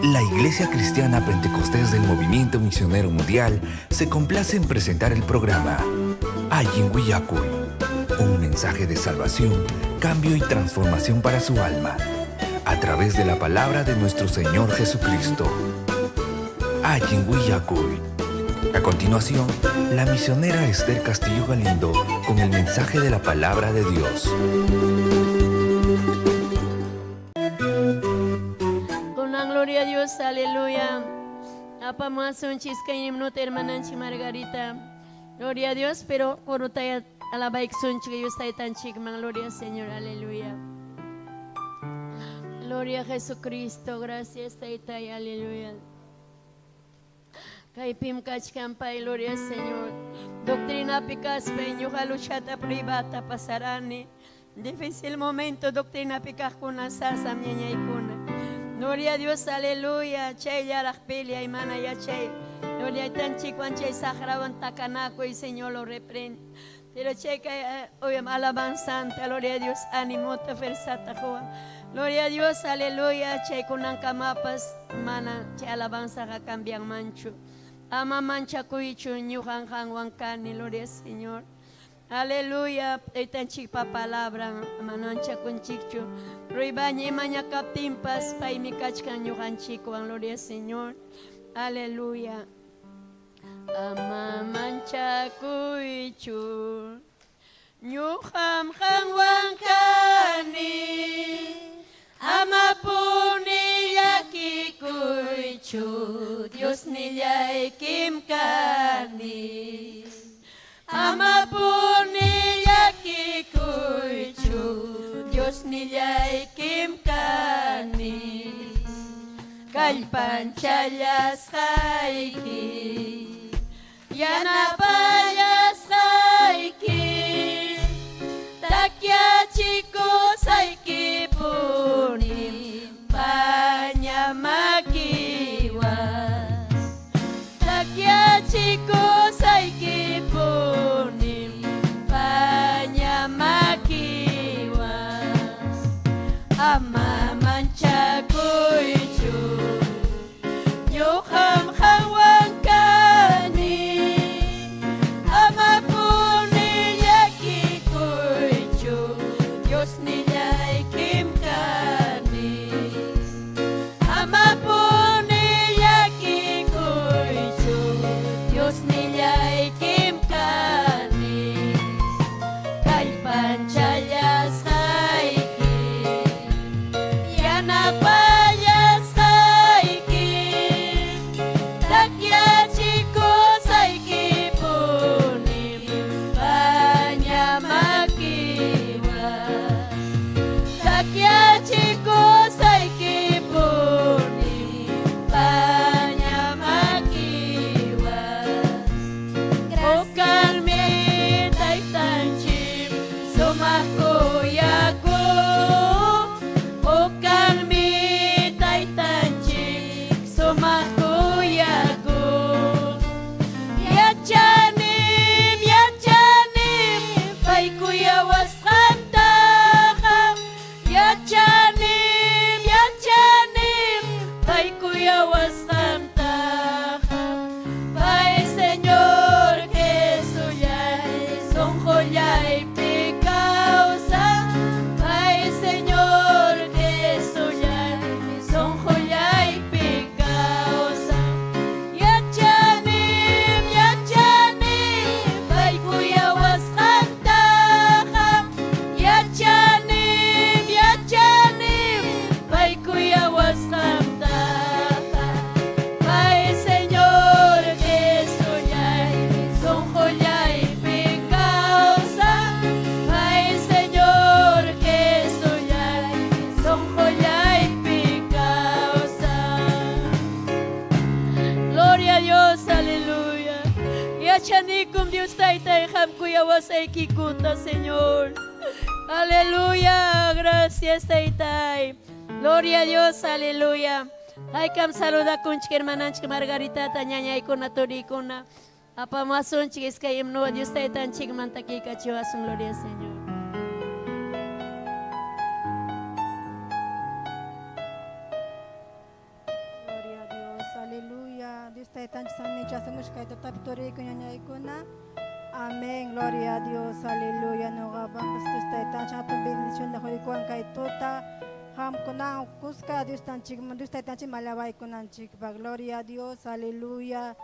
La Iglesia Cristiana Pentecostés del Movimiento Misionero Mundial se complace en presentar el programa Ayin Willacuy, un mensaje de salvación, cambio y transformación para su alma, a través de la palabra de nuestro Señor Jesucristo. Ayin Willacuy. A continuación, la misionera Esther Castillo Galindo con el mensaje de la palabra de Dios. Gloria a Dios, aleluya. Apa más un chiscaim no hermananchi Margarita. Gloria a Dios, pero corutaya alabaik sun chica yo está tan chigman. Gloria al Señor, aleluya. Gloria a Jesucristo, gracias taitay, aleluya. Kaipim kachkampay, gloria al Señor. Doctrina picas peño haluchata privata pasarani. Difícil momento, doctrina picas con asasa miña y kuna. Gloria a Dios, aleluya. Chay yarakpelia y mana ya chay. Gloria a tan chico chay sagraban takanaco y Señor lo reprende. Pero chay que hoy alabanzante, gloria a Dios, ánimo te fersata joa. Gloria a Dios, aleluya. Chay con ancamapas, mana chay alabanza que cambian mancho. Ama mancha cuicho, ñujan han wankani, gloria al Señor. Aleluya, tan chipa palabra, manancha con chicho. Ruibaña y maña captimpas, pay mi cachcan yuhan chico, gloria al Señor. Aleluya. Ama mancha cuicho, ñuham han wankani. Ama puni yaki cuicho, Dios ni ya kimkani. Ama puni yaki kuichu, Dios ni yay kimkani. Kalpanchayas haiki, yanapayas haiki. Takya chicos haiki puni, panyamakiwa. Takya chicos haiki puni, panyamakiwa. Ama mancha kuichu, yuham hawankani. Ama puni yaki kuichu, Dios ni yay kimkani. Ama puni yaki kuichu, Dios ni yay kimkani. Kalpanchayas haiki, yanapayas haiki. Takya chicos haiki puni, panyamakiwa. Takya chicos haiki puni, panyamakiwa. Bukan mintai tancim sumakuyaku. Bukan mintai tancim sumakuyaku. Ya janim, baik kuyawas kantaham. Ya janim, baik kuyawas kantaham. Pai Señor Jesús son joya y picausa. Pai Señor Jesús son joya y picausa. Ya janim, pai kuyawas kantaham. Ya janim, pai kuyawas kantaham. Pai Señor Jesús son joya y picausa. Pai Señor Jesús son joya y picausa. Gloria a Dios, aleluya. Y a chanikum Dios taita ham kuyawas kikuta, Señor. Aleluya, gracias taitai. Gloria a Dios, aleluya. Ay kam saluda con hermananch Margarita tañaña y con atoricuna. Apa masun chikis kayem no Dios taitan chik mantaki kachiwasun, gloria al Señor. taitan sami chasumush kay taptori ko nya ikuna. Amén, gloria a Dios, aleluya. No gabang Dios taitan cha tu bendición na hoy kuan kay tota. Ham kuna kuska Dios tan chik Dios taitan chi malaway kunan chik ba gloria a Dios, aleluya.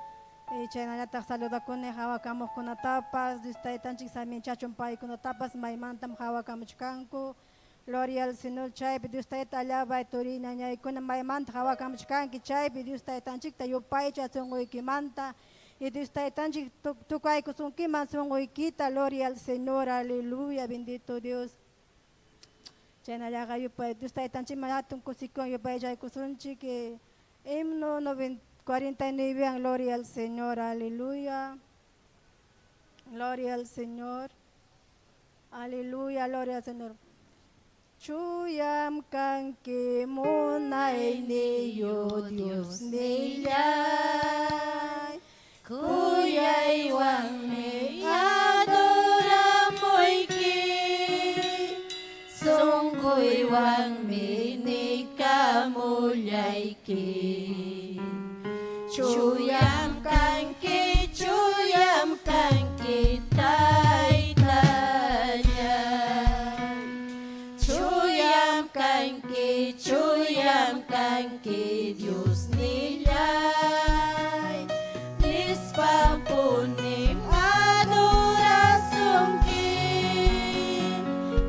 Chayna ta saluda kune hawa kamo kuna tapas Dios taitan chik sami chachon pai kuna tapas may mantam hawa kamo chkanku. Gloria al Señor, chay Dios taita alaba torina ñay kuna may manta hawa kamo chkanki chay Dios taitan chik tayo pai chasongoy kimanta. Y Dios taitan chik tukay kusun kiman songoy kita, gloria al Señor, aleluya, bendito Dios. Chayna yaga yo pai Dios taitan chik malatun kusikon yo pai chay kusun chik himno 49, gloria al Señor, aleluya. Gloria al Señor. Aleluya, gloria al Señor. Chuyam kanki munay niyo Dios nilay. Kuya iwang me adoramoy ki. Sungko iwang me ni kamulyay ki. Chuyam kanki tay tanya. Chuyam kanki Dios nilay. Nispapunim adorasyon ki.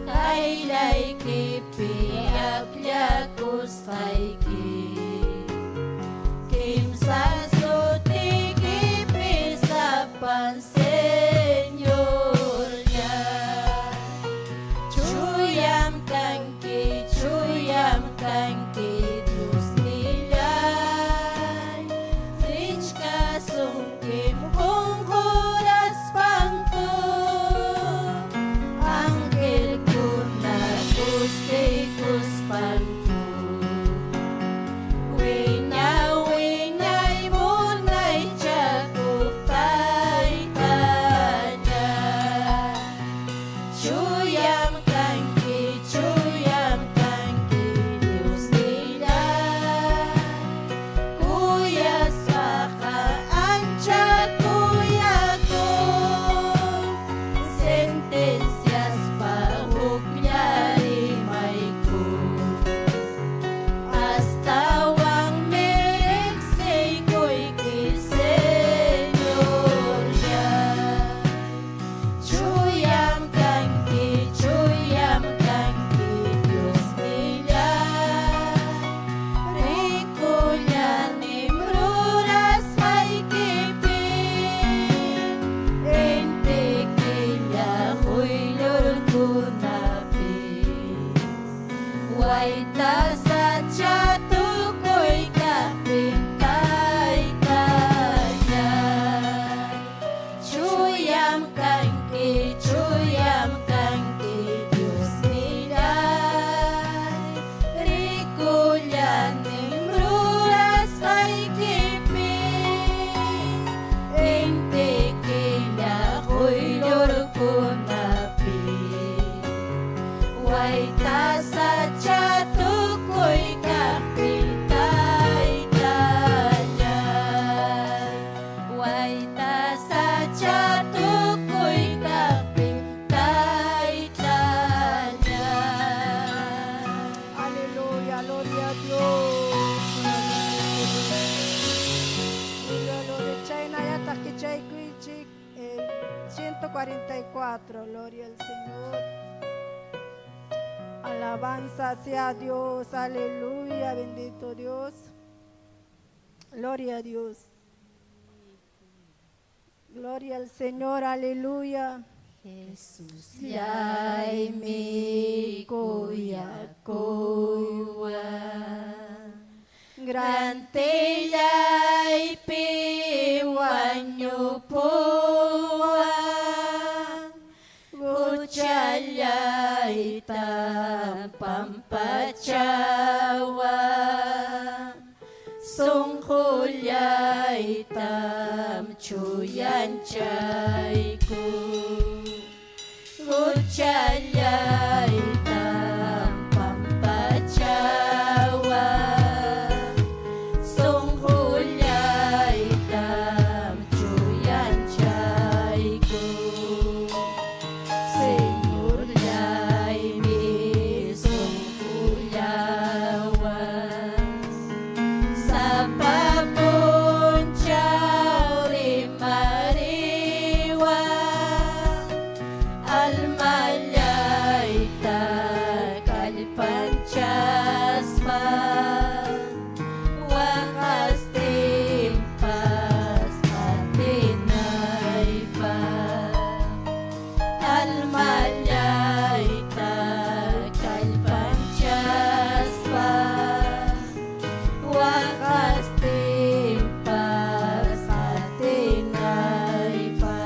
Kailay ki piyak yakos kay ki. Kim sa suti ki pisapan Senyor niya. Chuyam kanki Dios nilay. Rich ka sungkim kung huras pangko. Anghel ko na kusikus pangko. Winay munay tiyakok kay kanya. Chuyam kanki Dios nilay. Kuya saka ancha kuya ko. Sentencias pahukyari may ko. Hasta wang mereksay ko'y kay Senyor niya. Chuyam kanki Dios nilay. Rico nim ruras may kipin. Ente kaya ko'y lorgo napin. Waita sa tiyatu ko'y kapintay kanya. Chuyam kanki Dios nilay. Rico nim ruras may kipin. Ente kaya ko'y lorgo napin. Waita sa tiyatu ko'y kapitay kanya. Waita sa tiyatu ko'y kapitay kanya. Aleluya, gloria a Dios. Gloria, Chayna yata kichay kuichik 144, gloria al Señor. Alabanza sea a Dios, aleluya, bendito Dios. Gloria a Dios. Gloria al Señor, aleluya. Jesus yay mi kuya kuwa. Grantillay piwanyo puwa. Guchalyay pampachawa. Sungkulyay chuyan chay ko. Guchalyay pampachawa. Sungkulyay papunchaw rimariwa almalyay takalpanchaspa wakas timpas patinay pa almalyay takalpanchaspa wakas timpas patinay pa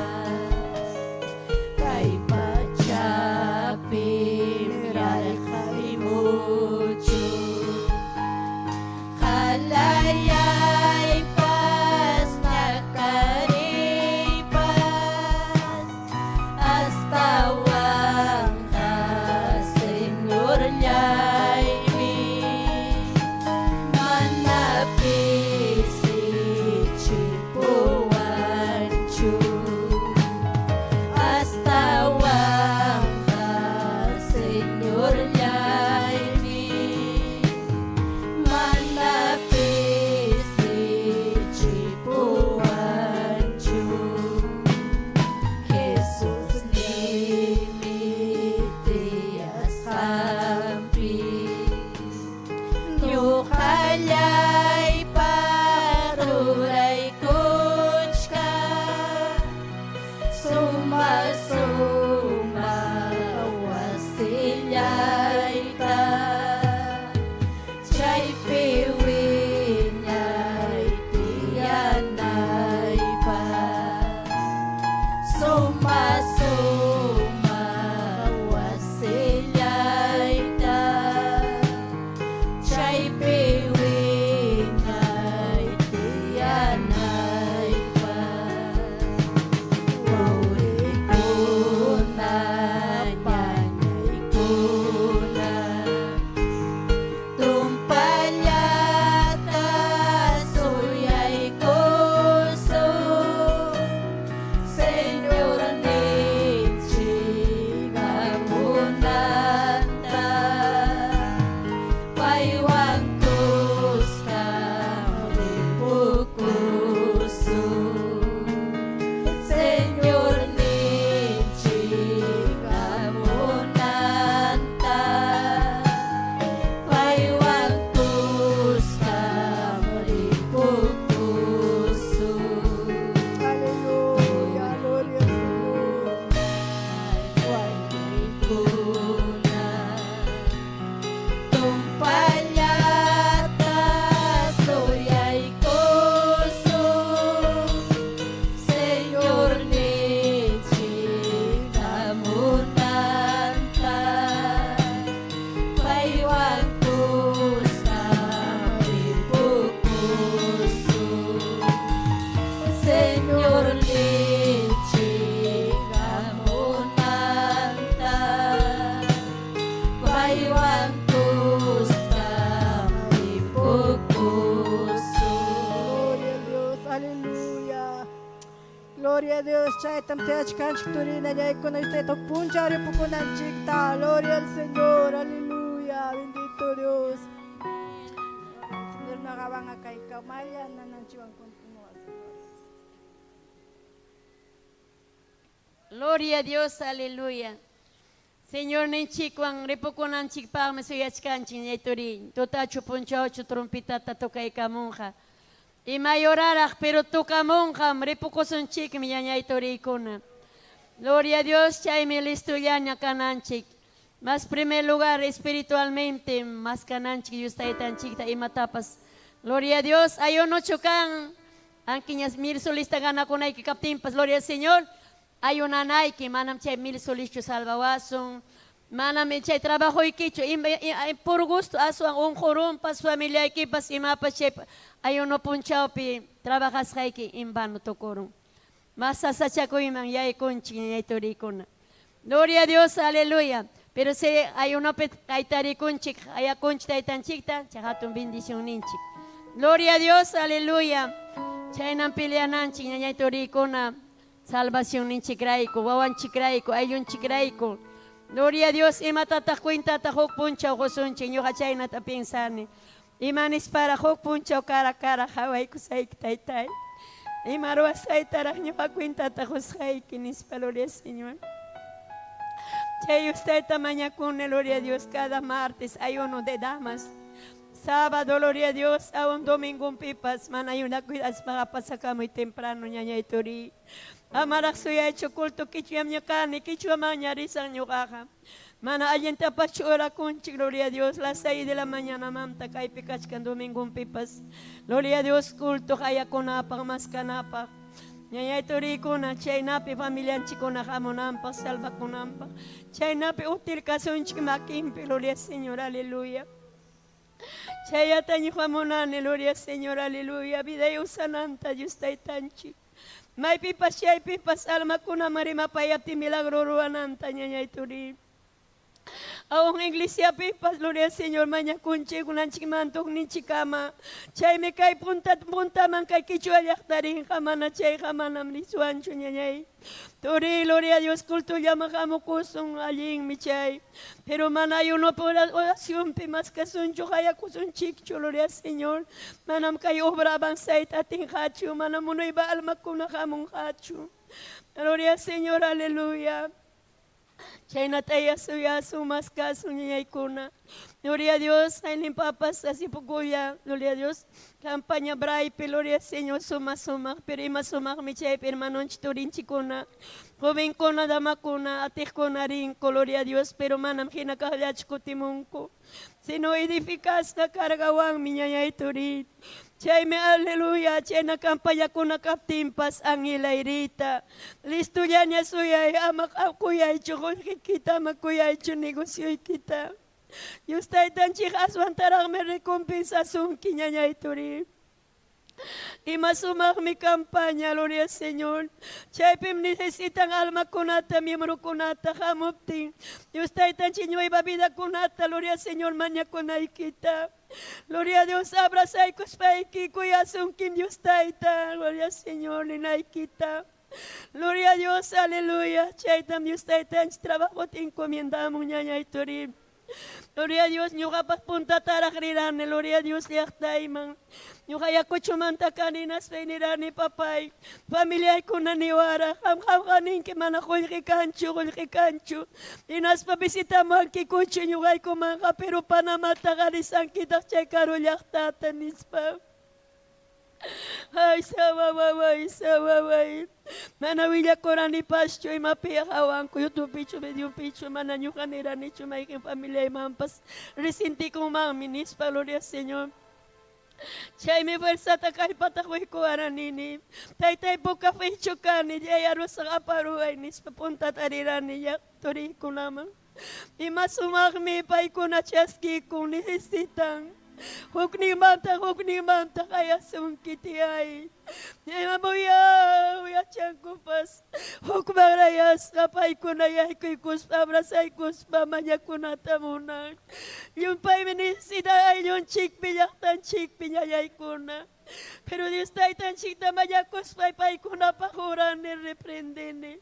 kay pachapim yal kay mucho kalayay pas nakaripas astawang ka Senyor liyay manapisi chipuanchu astawang ka Senyor liyay manapisi chipuanchu Jesus limitias hampi Nyukalay paruray kuchka Suma-suma wasilyay ta Chay piwinyay tiyanay pa Suma-suma wasilyay ta Chay piwinyay tiyanay pa Uri ko na nyanyay ko na Tumpalyata suyay kuso Senyor Nietzsche ngamunanta Paywang kusta ripukuso Senyor Nietzsche ngamunanta Paywang kusta ripukuso Hallelujah, gloria al Señor. Tumpalyata suyay kuso Senyor Nietzsche ngamunanta Paywang kusta ripukuso Senyor Nietzsche ngamunanta Paywang kusta ripukuso Gloria a Dios, aleluya. Gloria a Dios, chaitam te achkanchik turina yaykuna istetok puncha ripukunanchikta. Gloria al Señor, aleluya, bendito Dios. Señor, nakabanga kay kamaya na nanchiwang continuas. Gloria a Dios, aleluya. Señor, nenchikwang ripukunanchik pagme suyachkanchik neyturin. Totachu punchaochu trompita tatokay kamunja. Y mayorarak, pero tokamunjam ripukusunchik miñañayturikuna. Gloria a Dios, chayme listuyaña kananchik. Más primer lugar espiritualmente, más kananchik yustaytanchikta y matapas. Gloria a Dios, ayuno chukan. Anquiñas mil solista gana con que captimpas, gloria al Señor. Hay una Nike, manam chay mil solisto salvawason, manam chay trabajo y quicho, por gusto, asuan un jorum, pas familia y pas y mapas chay, hay uno punchao pi, trabajas haiki, imbano tocorum. Mas sasachaco iman, ya y conchi, ya y toricona. Gloria a Dios, aleluya. Pero si hay uno pet, hay tariconchi, hay a conchi, hay tan chicta, chahatun bendición ninchi. Gloria a Dios, aleluya. Chaynan piliananchi, ya y toricona. Salvación en chikraico, wawan chikraico, ayun chikraico. Gloria a Dios, ima tata cuenta, tajok puncha, o josunche, yo hachayna ta pensarne. Imanis para hok puncho cara haway ko sa iktaytay. Imarwas ay tarak niyo kakwinta takos kay kinis gloria Señor. Chay usted tamaña con gloria a Dios cada martes hay uno de damas. Sábado, gloria a Dios, a un domingo un pipas, man hay una cuidas para pasar muy temprano, ñaña y tori. Amarak suya hecho culto, kichuam ñakani, kichuam mañarisan ñukaja. Mana ayenta pachora conchi, gloria a Dios, las 6 de la mañana, mamta, kay pikachkan domingo un pipas. Gloria a Dios, culto, kaya konapak, mas kanapak. Ñaña y tori kuna, chay napi familia chikona jamonampak, salva konampak. Chay napi util kasun chimakimpi, gloria al Señor, aleluya. Chaya tañi Juamonane, gloria al Señor, aleluya. Vida y usananta, yustay tanchi. May pipas, chay pipas, alma kuna marima payati milagro ruananta, ñaña y turi. Aung iglesia pipas, gloria al Señor, maña kunchi, kunan chimantok ni chikama. Chay me kay punta man kay kichua yaktarin, jamana chay, jamana mlisuancho, ñañay. Tori, gloria a Dios, culto llama jamo kusung alin mi chay. Pero mana hay uno por oración, pimas que son chukaya kusun chikcho, gloria al Señor. Manam kay obra bansay tatin hachu, manam uno iba alma kuna jamong hachu. Gloria al Señor, aleluya. Chay nataya suya sumas kaso niya ikuna. Gloria a Dios, ay limpapas así puguya. Gloria a Dios, campaña braipe, gloria al Señor, sumas, pero ima sumak mi chay, pero manon chiturin chikuna. Joven kona dama kuna, atik kona rin, gloria a Dios, pero manam hinakahalach ko timunko. Sino edificas na karagawang minyaya iturin. Chay me aleluya, chay na kampanya ko na kaptimpas ang ilayrita. Listo yan niya suyay, amak akuyay, chukol kita, makuyay, chunegosyoy kita. Yustay tan chikas wantarang may rekompensasyon kinyanya iturin. Y más sumar mi campaña, gloria al Señor. Chaypim necesitan alma kunata, miembro kunata, hamuptin. Y usted tan chiño y babida kunata, gloria al Señor, maña kunaikita. Gloria a Dios, abraza y kuspaiki, kuyasun kim Dios taita, gloria al Señor, ninaikita. Gloria a Dios, aleluya. Chaytam Dios taita, trabajo te encomendamos, ñaña y torim. Gloria a Dios, ñuga pas punta tarakriran, gloria a Dios, liaktaiman. Ñuga ya kuchumanta kaninas venirani papay. Familia kunaniwara, ham kanin que manakoy kikanchu. Inas pa bisitamo ang kikuchu ñuga kumanka, pero panamata kanisan kita chay karo liaktata nispa. Ay, sawaway. Manawilya korani pascho y mapia hawan ko yung picho medio picho mananyo kanira ni chumay king familia mampas resinti ko maminis pa gloria Señor. Chay me fuerza takay patakoy ko aranini. Tay po kafe chukani jay aros sa kaparuay nis papunta tarirani yak tori ko naman. Imasumak me pay ko na chaski kung necesitan. Huk ni manta kaya sungkiti ay. Nyama uya chanko pas. Huk marayas kapay ko na yay ko'y kuspa, abrasay kuspa, manya ko na tamunan. Yung pa'y minisida ay yung chikpi yay ko na. Pero Dios tay tan chikta manya kuspa, pa'y ko na pakuran ni reprendene.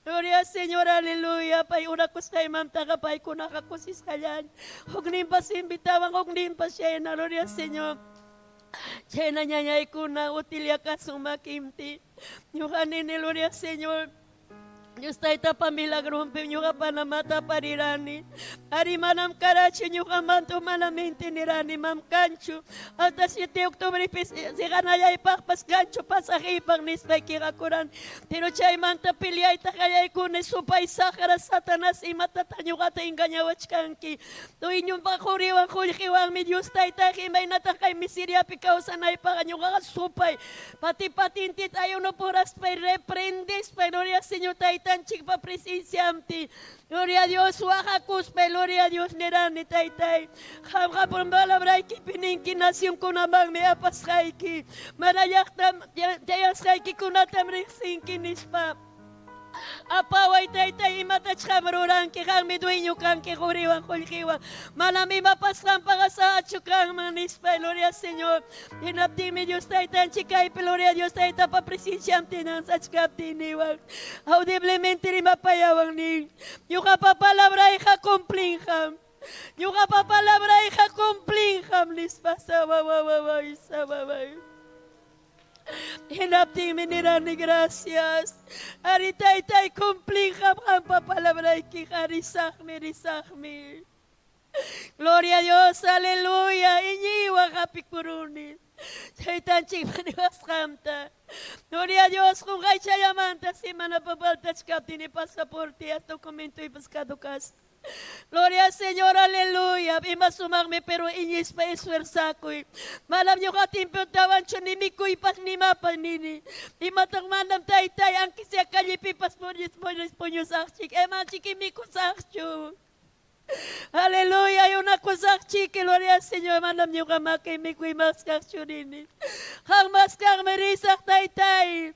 Gloria Señor, aleluya. Pa'y una kuskay mamta ka, pa'y ko na kakusis kalyan. Huk nimpas imbitawang, huk nimpas siya na, gloria Señor. Chena ñañay kuna utilia kasumakimti. Yuhanin gloria Señor. Dios taita pamilagro nyuga panamata parirani. Ari manam karachi nyuga manto manamente nirani mam kanchu. Hasta 7 Octubre si ganaya ipakpas kanchu pasahipang nispay kirakuran. Pero chay manta piliay takayay kunes supay sakara satanas imatatanyuga ta inganyawach kanki. Tuwin yung pakuriwang kulkiwang mi Dios taita himay natakay misiria pikaw sanay pakanyuga supay. Pati-patintit ayaw no puras pay reprendes pay gloria Señor taita tanchik pa presencia amti. Gloria a Dios, wajakus pe, gloria a Dios, nerani taytay. Hamha por malabray ki pininki nasyong kunamang me apasayki. Manayak tam, tayasayki kunatam riksinki nispa. Apaway taytay imatach kamruran ki kang miduinyo kang ki kuriwang kulkiwang. Malami mapasang pagasa at syukang manispa, gloria Señor. Hinapti mi Diyos taytan chikay, gloria Diyos tayta pa presensyam tinang sa chikap tiniwang. Audiblemente rin mapayawang ning. Yung kapapalabray ka kumpling ka. Yung kapapalabra ay kakumpling hamlis pa sa bababay sa babay. Hinapting minirani gracias. Aritay tay kumpling ang papalabra ay risakmi. Gloria a Dios, aleluya. Iniwa kapikurunin. Chaytan chik maniwas kamta. Gloria a Dios, kung kay chayamanta si manapabaltas kap tini pasaporte at dokumento ipaskadukas. Gloria al Señor, aleluya. Imasumagme pero inyis pa eswersa ko'y. Malam nyo katimpuntawan siya ni Mikoy pas ni Mapanini. Imatang manam tay-tay ang kisya kalipipas po nyo sakchik. Eman chiki Miko sakcho. Aleluya, yung ako sakchik. Gloria al Señor, malam nyo kamakay Mikoy maskakcho nini. Hang maskak marisak tay-tay.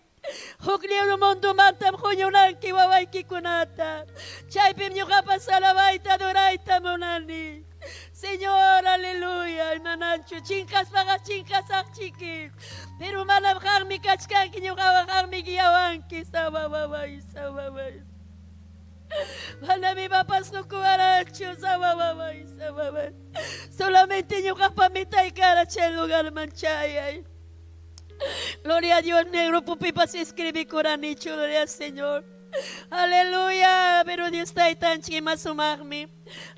Huklio no mundo mantam kunyunan kiwaway kikunata. Chaypim nyo kapasalaway taduray tamunani. Señor, aleluya, manancho. Chinkas mga chinkas ak chiki. Pero malam kang mikachkan kinyo kawakang migiyawanki. Sabababay. Malami papasko kuwaracho. Sabababay. Solamente nyo kapamitay kara chay lugar manchayay. Gloria a Dios, negro pupipa se escribe coranicho, gloria al Señor. Aleluya, pero Dios está ahí tan chima sumagmi.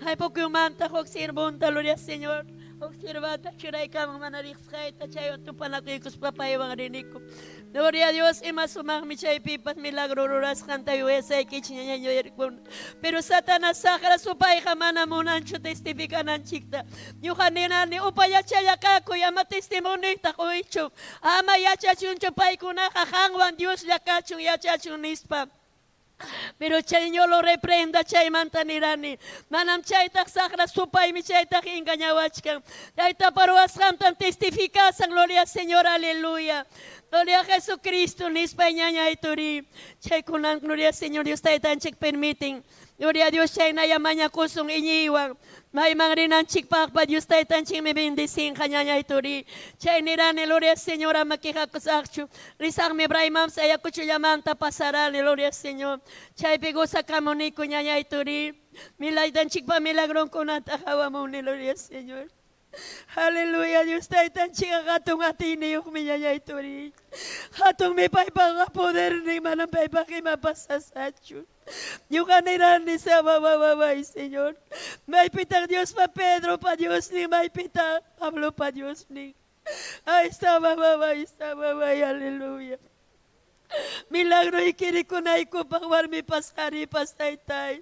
Ay, porque umanta, observanta, gloria al Señor. Observanta, churay ka mga manarikskay, tachayon tu panakikos papayawang riniko. Gloria a Dios, ima sumagmi chay pipas milagro ruras kantayo esa ikichinya nyo yerikon. Pero Satanas sakara supay kamana munancho testifikan ang chikta. Yung kanina ni upaya chaya kako yama testimonyo tako icho. Ama yachachun chupay kuna kakangwan Dios yakachun yachachun nispa. Pero chay nyo lo reprenda chay mantanirani. Manam chay tak sakra supay mi chay tak inganyawachkan. Chay taparuas kantan testifikas ang gloria Señor, aleluya. Gloria a Jesucristo, nispa ñaña ituri. Chay kunan gloria Señor, Dios tayo tan chik permitting. Gloria a Dios chay na yamanya kusong iniwang. May mga rinan chik pakpa, Dios tayo tan chik may bendisin kanyanya ituri. Chay nirani, gloria Señor, makikakosakcho. Risak mi braimam sa yakucho yamanta pasarali, gloria Señor. Chay pigo sa kamoniko ñaña ituri. Milay tan chik pa milagron ko natakawa mo ni gloria Señor. Aleluya, Dios tayo tan chika katong atini yung minyanya ituri. Katong may poder ni manang paipakimapasasatyo. Yung kanira ni sa bababay, Señor. May pitang Diyos pa Pedro, pa Diyos ni, may pitang Pablo, pa Diyos ni. Ay, sa bababay, aleluya. Milagro ikirikunay ko pangwar mi paskari pastaytay.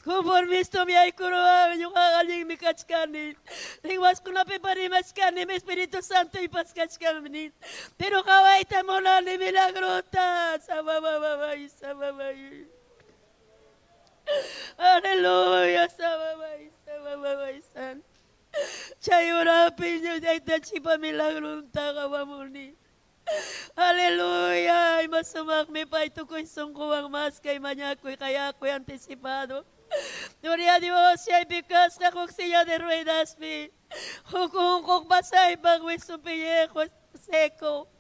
Conformisto mi ay kuruan yung kakaling mi kachkanin. Lingwas ko na piparimas kanin, Espiritu Santo ipaskachkanin. Pero kawaita mo na ni milagro ta. Sa bababay. Aleluya, sa babay, san. Chayurapin nyo, ay tachipa milagro ta kawamuni. Aleluya, ay masumakmi pa ito ko'y sungkuwang mas kay manyako'y kaya ko'y anticipado. Gloria a Dios, siya ibikas na kong siya de ruedas mi. Hukong basay bagwis supiyeko seko.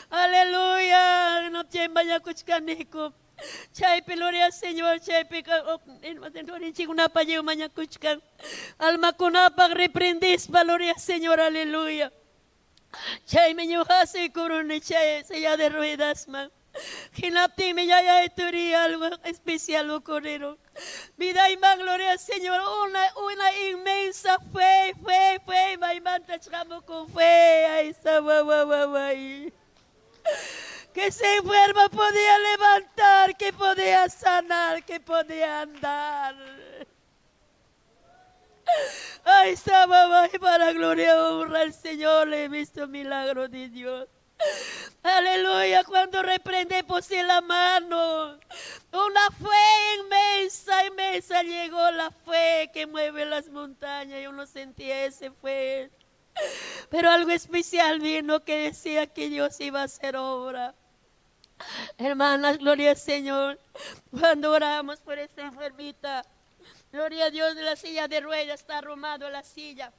Aleluya, no tiyan manyako'y kaniko. Chay piloria Señor, chay pika, matendorin chico na pa niyo manyako'y kan. Alma ko na pag reprendis, paloria Señor, aleluya. Chay minyo kasi kuruni chay saya de ruedas man. Hinapti minya ituri algo especial ocurrieron. Vida y más gloria al Señor, una inmensa fe, may mantachamo con fe, ay sabababay. Que se enferma podía levantar, que podía sanar, que podía andar. Ay, sábado, para gloria y honra al Señor, le he visto milagro de Dios. Aleluya, cuando reprende puse la mano. Una fe inmensa llegó la fe que mueve las montañas. Yo no sentía ese fe. Pero algo especial vino que decía que Dios iba a hacer obra. Hermanas, gloria al Señor. Cuando oramos por esta enfermita, gloria a Dios, de la silla de ruedas está arrumado la silla.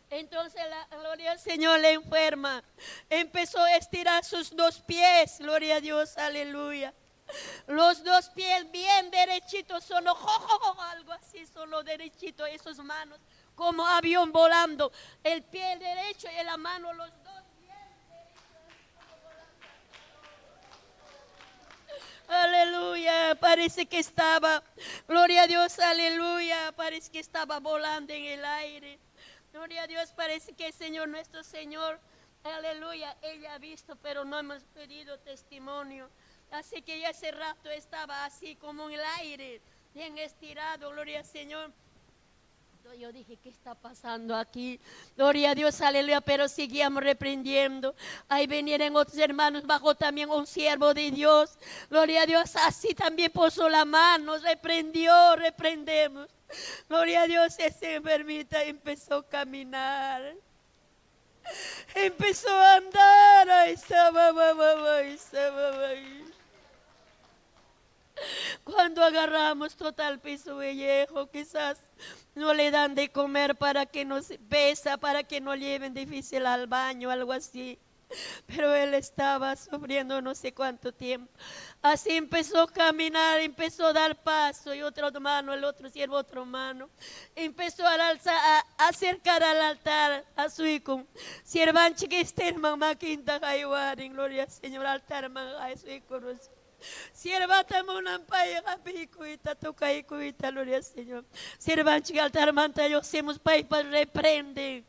Entonces la gloria al Señor le enferma. Empezó a estirar sus dos pies. Gloria a Dios, aleluya. Los dos pies bien derechitos, solo algo así, solo derechito, esos manos, como avión volando. El pie derecho y la mano, los dos bien derechos. Aleluya, parece que estaba, gloria a Dios, aleluya, parece que estaba volando en el aire. Gloria a Dios, parece que el Señor, nuestro Señor, aleluya, ella ha visto, pero no hemos pedido testimonio. Así que ya hace rato estaba así como en el aire, bien estirado, gloria al Señor. Yo dije, ¿qué está pasando aquí? Gloria a Dios, aleluya, pero seguíamos reprendiendo. Ahí venían otros hermanos, bajó también un siervo de Dios. Gloria a Dios, así también puso la mano, reprendió, reprendemos. Gloria a Dios, esa enfermita empezó a caminar. Empezó a andar, ahí estaba, ahí. Cuando agarramos total piso viejo, quizás no le dan de comer para que no se pesa, para que no lleven difícil al baño, algo así. Pero él estaba sufriendo no sé cuánto tiempo. Así empezó a caminar, empezó a dar paso, y otro hermano, el otro siervo, otro hermano, empezó a acercar al altar a su hijo. Siervan chiquisten, mamá quinta jaiwarin, gloria al Señor, altar mamá a su hijo. Sierva tamunan paya kapikuita tukaikuita, gloria al Señor. Siervan chiquita altar manta yo hacemos pay para reprende.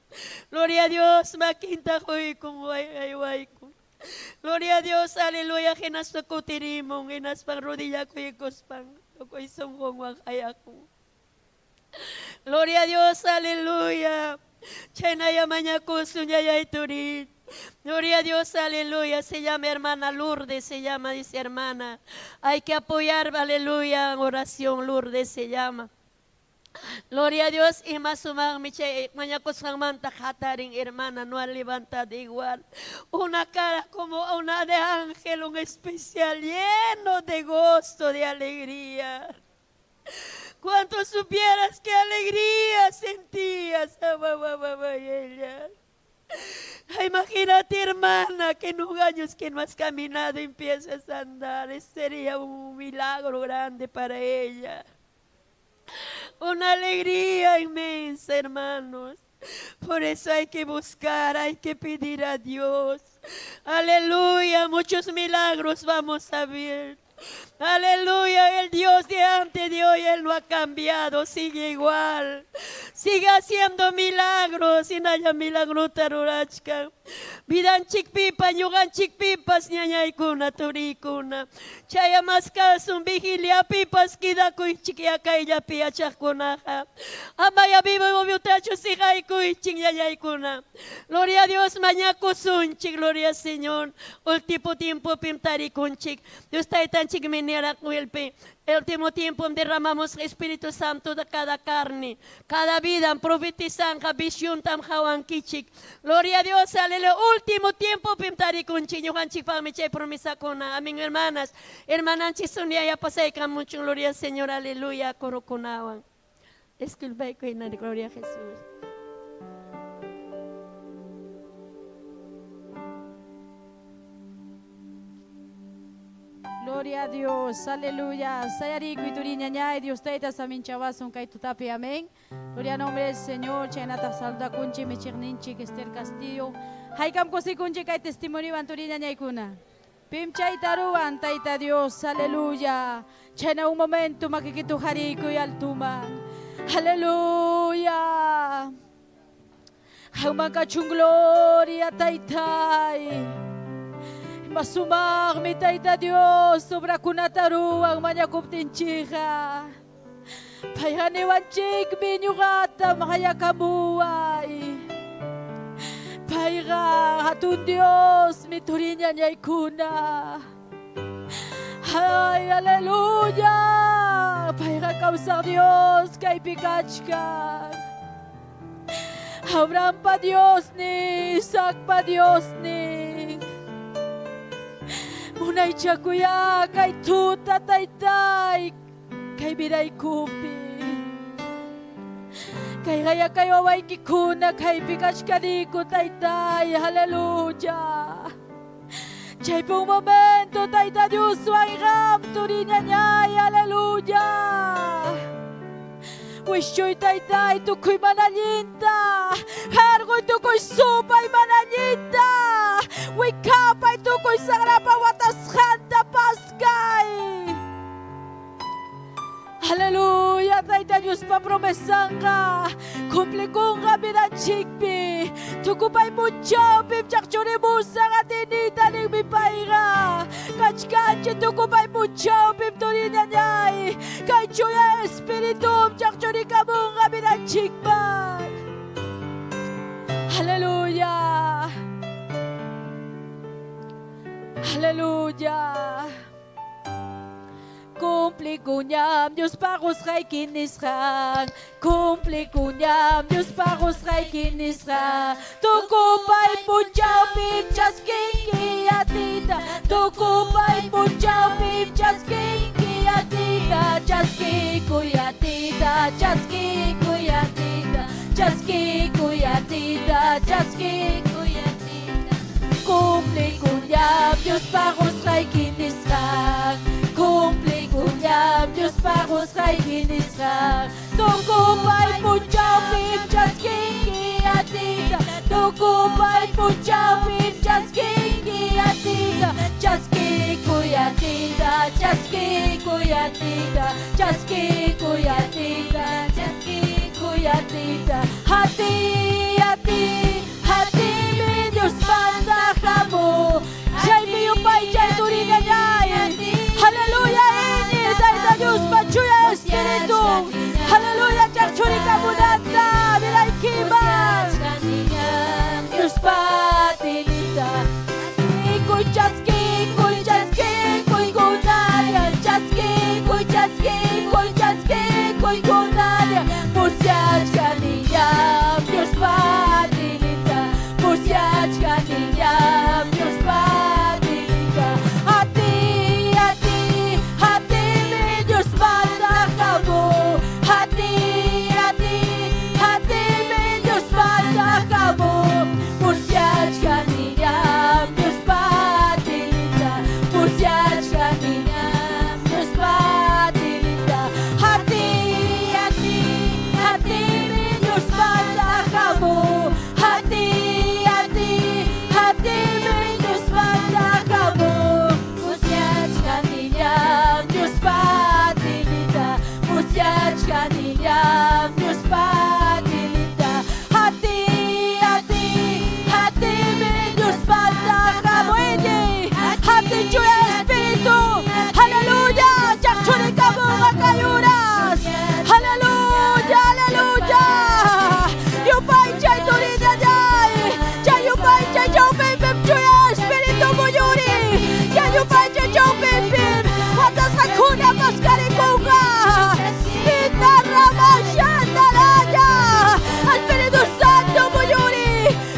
Gloria a Dios, maquinta joikum guayaiwaikum. Gloria a Dios, aleluya, que nas tocotirimon, que nas pang rodilla kuikos pang, tokoy songgong wang ayakum. Gloria a Dios, aleluya. Chenaya mañakusunya yaiturit. Gloria a Dios, aleluya. Se llama hermana Lourdes, se llama, dice hermana. Hay que apoyar, aleluya, en oración, Lourdes se llama. Gloria a Dios, y más sumang miche, mañacos ang manta kataring hermana, no ha levantado igual. Una cara como una de ángel, un especial lleno de gozo, de alegría. Cuánto supieras qué alegría sentías, ella. Imagínate, hermana, que en unos años que no has caminado empiezas a andar. Sería un milagro grande para ella. Una alegría inmensa, hermanos. Por eso hay que buscar, hay que pedir a Dios. Aleluya, muchos milagros vamos a ver. Aleluya, el Dios de antes de hoy, Él no ha cambiado, sigue igual. Sigue haciendo milagros, y no haya milagro tarurachka. Vidan chikpipa, yugan chikpipas, ñañay kuna, turikuna. Chaya mascasun, vigilia pipas, kida kuy chikia kaya pia chakunaja. Amaya vivo y moviutacho, sijay kuy ching ñañay kuna. Gloria a Dios, mañaco sunchi, gloria al Señor. Último tiempo pintari kunchik. Dios está tan chigminera cuelpe. El último tiempo derramamos Espíritu Santo de cada carne, cada vida, profetizan, visión tam jawan kichik. Gloria a Dios, aleluya. Último tiempo pintari kunchiño hanchik palmeche promesa kona. Amén, hermanas. Hermanas chisunia ya pasé con mucho, gloria al Señor, aleluya, coroconawan. Disculpa, gloria a Jesús. Gloria a Dios, aleluya. Sayari kuituriña ñay, Dios taita samin chawason kay tutapi, amén. Gloria al nombre del Señor, chenata salda kunchi, mechirninchi, que Esther Castillo. Haikam kosi kunchi kay testimonio anturiña ñay kuna. Pim chay taruan, taita Dios, aleluya. Chena un momento makikituhari kuy altuman. Aleluya. Haumangkachung gloria, taitay. Masumag mi taita Dios, sobra kunataru ang manyakop tinchika. Payhaniwan chik binyugata makaya kabuay. Payga hatun Dios, miturinya nyay kuna. Ay, aleluya. Payga kausar Dios, kay pikachkan. Abraham pa Dios ni, Isaac pa Dios ni. Unay chakuya kay tuta taytay kay biray kupi kay gaya kayo away kikuna kay bikash kaniko taytay, hallelujah. Chay pong momento, Tayta Diyos, wairam, turin niya niya, hallelujah. Wish yo'y Tayta, itukoy manalinta. Hargoy tukoy supay manalinta. Wikapay tukoy sa rapawatas handa paskay. Hallelujah, Tayta Diyos, papromesang ka. Kumple kong kami ng chikpi. Tukupay mo chopim, chakchuri mo sa katinita ng mipayra. Kachkachi, tukupay mo chopim, tulinanyay. Kachuya espiritum, chakchuri ka mo kami ng chikpan. Hallelujah. Hallelujah. Kumple kunyam, Diyos pakos kay kinisrang. Kumple kunyam, Diyos pakos kay kinisrang. Tukupay po dyaw, pipchas kinki atita. Tukupay po dyaw, pipchas kinki atita. Chaski kuyatita, chaski kuyatita. Chaski kuyatita, chaski kuyatita. Kumple kunyam, Diyos pakos kay kinisrang. Kumple kunyam, Diyos pakos kay kinisrang. Tukupay po dyaw, pipchas kinki atita. Tukupay po dyaw, pipchas kinki atita. Chaski kuyatita, chaski kuyatita. Chaski kuyatita, chaski kuyatita. Hati, hati, hati mi Diyos manda ka mo. Jai mi upay, jai turingan niya. Hallelujah, ini Tayta Diyos, pachuya espiritu. Hallelujah, chakchuri kabunata, bilay kiban. Diyos patilita. Ikoy chaski, koy chaski, koy gunaya. Chaski, koy chaski, koy chaski, koy gunaya. Pusyach kaniyam, Diyos patilita. Pusyach kaniyam, Diyos patilita. Hati, hati, hati mi Diyos manda ka mo. Hati, hati, hati mi Diyos manda ka mo. Pusyach kaniyam, Diyos patilita. Pusyach kaniyam, Diyos patilita. Hati, hati, hati mi Diyos manda ka mo. Hati, hati, hati mi Diyos manda ka mo. Pusyach kaniyam, Diyos patilita. Pusyach kaniyam, Diyos patilita. Hati, hati, hati mi Diyos manda ka mo. Hindi, hati Diyo Espiritu. Hallelujah, chakchuri ka mo kakayunas. Hallelujah, hallelujah. Yupay chay turina jay. Chay yupay chay jaw pipim Diyo Espiritu mo yuri. Chay yupay chay jaw pipim. Watas kakuna maskari kuka. Pinarama shandaraya. Espiritu Santo mo yuri.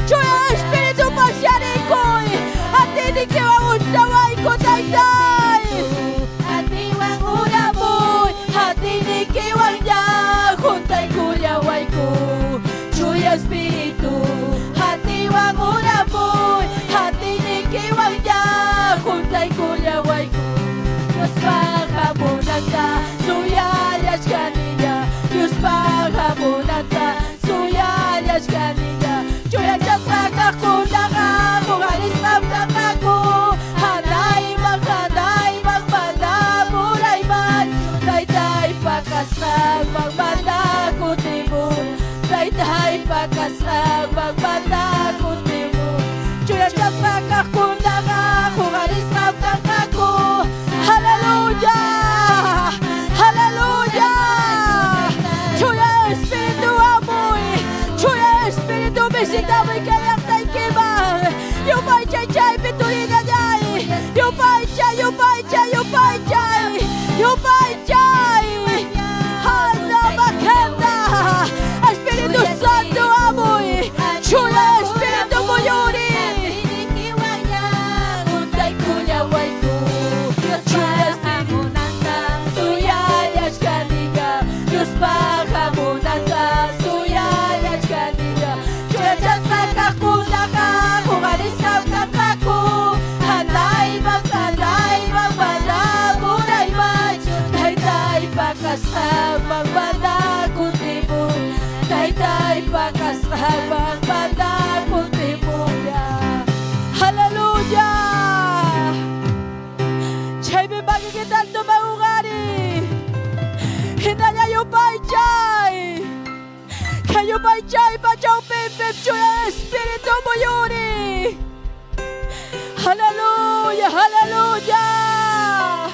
Diyo Espiritu pasyarikoy. At hindi kiwa untaway ko taytay. Hati wang unamoy. Hati ni kiwang niya. Kuntay kulyaway ko. Diyo Espiritu. Hati wang unamoy. Hati ni kiwang niya. Kuntay kulyaway ko. Diyos paghamunan ka. Suyalyas kanina. Diyos paghamunan ka. Suyalyas kanina. Diyo'y jasak ako na ka. Kung alisam na ako. Hanay magmanamuray man. Dayday pakasang magmanakuti mo. Dayday pakasang magmanakuti mo. Diyo'y jasak ako na ka. Kung alisam na ako. Hallelujah! Hallelujah! Diyo'y Espiritu amoy. Diyo'y Espiritu bisita mo'y kayang taykiman. Yupay chay chay pitulina jay. Yupay chay, yupay chay, yupay chay. Yupay chay. Handa maganda. Espiritu Santo amoy. Diyo'y chay pachaw pipip chula espiritu mo yuri. Hallelujah, hallelujah.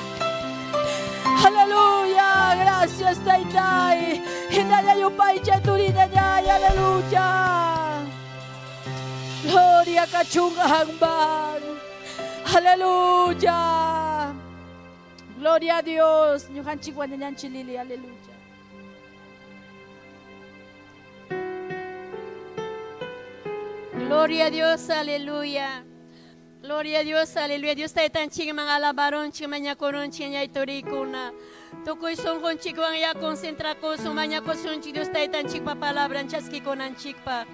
Hallelujah, gracias Taytay. Hinaya yung paychay turina niya, hallelujah. Gloria kachunga hangbang. Hallelujah. Gloria a Dios. Nyuhan chikwan niyan chilili, hallelujah. Gloria a Dios, aleluya. Gloria a Dios, aleluya. Dios tayo tan ching mga alabaron, ching manya koron, ching niya itorikuna. Tukoy son kon chik wang ya konsentra ko, sumanya ko son chik Dios tayo tan chik pa palabran, chaski konan chik pa.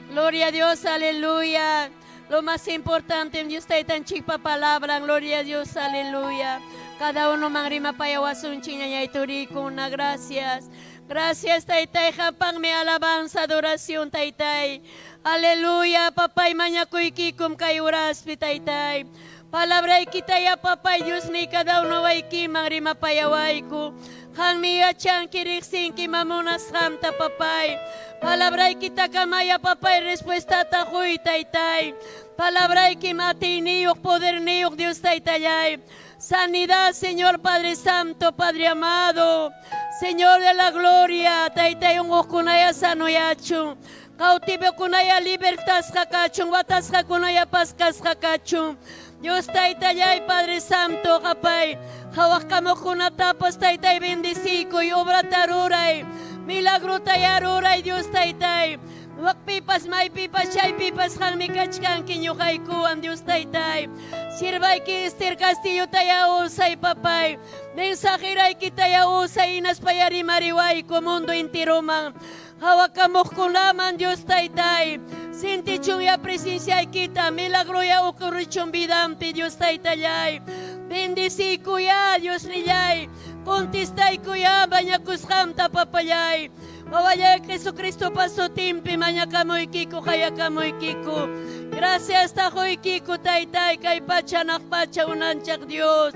Gloria a Dios, aleluya. Lo más importante, Dios tayo tan chik pa palabran, gloria a Dios, aleluya. Cada uno mangrima payawasun ching niya itorikuna, gracias. Gracias, Taytay, japang may alabanza, adoración, Taytay. Aleluya, papay, manyakoy kikum kay uras, Taytay. Palabray kita ya, papay, Diyos ni kada uno ay kimang rimapayaway ko. Hang miya chan kiriksing kimamunas hamta, papay. Palabray kita kamaya, papay, respuesta takoy, Taytay. Palabray kimati niyok, poder niyok, Dios, Taytayay. Sanidad, Señor Padre Santo, Padre amado, Señor de la gloria, Taytay yung kunaya sanoyachu, cautivo kunaya libertas kakachung, watas kunaya paskas kakachung. Dios Taytay, Padre Santo, kapay, hawak kamo kunatapos Taytay bendicico y obra taruray, milagro tayaruray, Dios Taytay. Wak pipas, may pipas, siya'y pipas, kang mikachkang kinyukay kuwan, Diyos Taytay. Sirbay ki Esther Castillo tayo usay, papay. Dahil sa kiray kita tayo usay, inas payari mariway, kumundo intirumang. Hawak kamok kulaman, Diyos Taytay. Sinti chung ya presencia kita, milagro ya ukurichong bidampi, Diyos Taytay. Bendisi kuya, Diyos niyay. Kontistay kuya, banyakus hamta papayay. Mawaya Jesucristo paso timpi, manya kamoy kiko, kaya kamoy kiko. Gracias takoy kiko, Taytay, kay pachanak pacha unanchak Dios.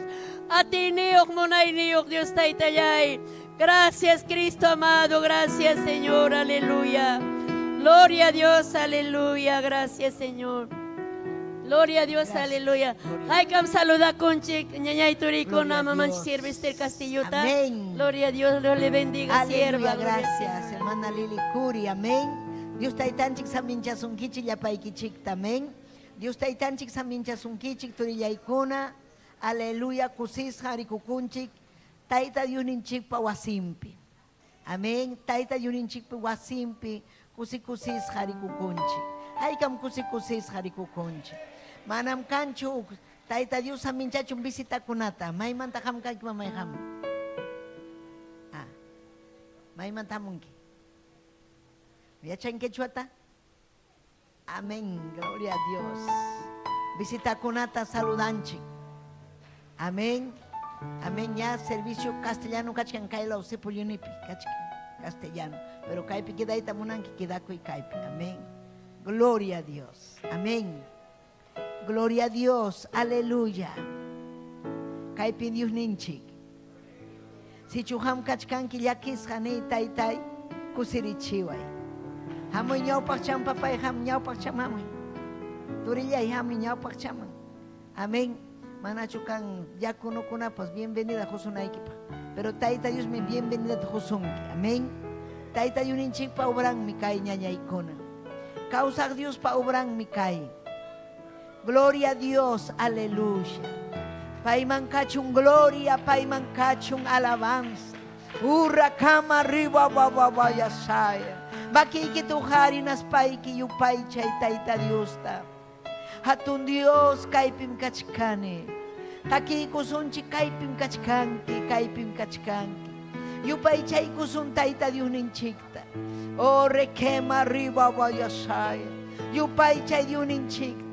At iniyok mo na iniyok, Dios Taytayay. Gracias Cristo amado, gracias Señor, aleluya. Gloria a Dios, aleluya, gracias Señor. Gloria a Dios, gracias. Aleluya. Hay que saludar con chic, ñañay turico, na mamá sirve Esther Castillota. Amén. Gloria a Dios, Dios le bendiga, sierva. Gracias, hermana Lili Curi, amén. Dios taitanchik samincha sunkichik yapaykichik tamén. Dios taitanchik samincha sunkichik turiyaykuna. Aleluya, kusis harikukunchik. Taita yuninchik pa wasimpi. Amén. Taita yuninchik pa wasimpi. Kusis harikukunchik. Hay kam kusis harikukunchik. Manam kanchu, Taita Dios samincha chum visita kunata. May mantakam kay mamayham. May mantamungi. Viachan quechuata. Amén. Gloria a Dios. Visita kunata saludanchi. Amén. Amén. Ya servicio castellano kachkan kaila o sepulunipi. Castellano. Pero kaipi kidaita munanki kidako y kaipi. Amén. Gloria a Dios. Amén. Gloria a Dios. Aleluya. Kaipi Dios ninchik. Si chuham kachkan kilakis hanei taitai kusirichiway. Hamoy nyaw pakcham papay ham nyaw pakcham hamoy. Turillay ham nyaw pakcham. Amén. Manachukan ya kunukuna pues bienvenida Josunaikipa. Pero taita Dios me bienvenida Josunki. Amén. Taita yuninchik pa obran mikay ñañaykuna. Causa Dios pa obran mikay. Gloria a Dios, aleluya. Paiman kachung gloria, paiman kachung alabanza. Kama riba baba yasaya. Bakiki tuhari nas paiki yupay chay taita Dios ta. Hatun Dios kaipim kachkane. Taki kusunchi kaipim kachkanki. Yupay chay kusun taita Dios ninchikta. O rekema riba baba yasaya. Yupay chay Dios ninchikta.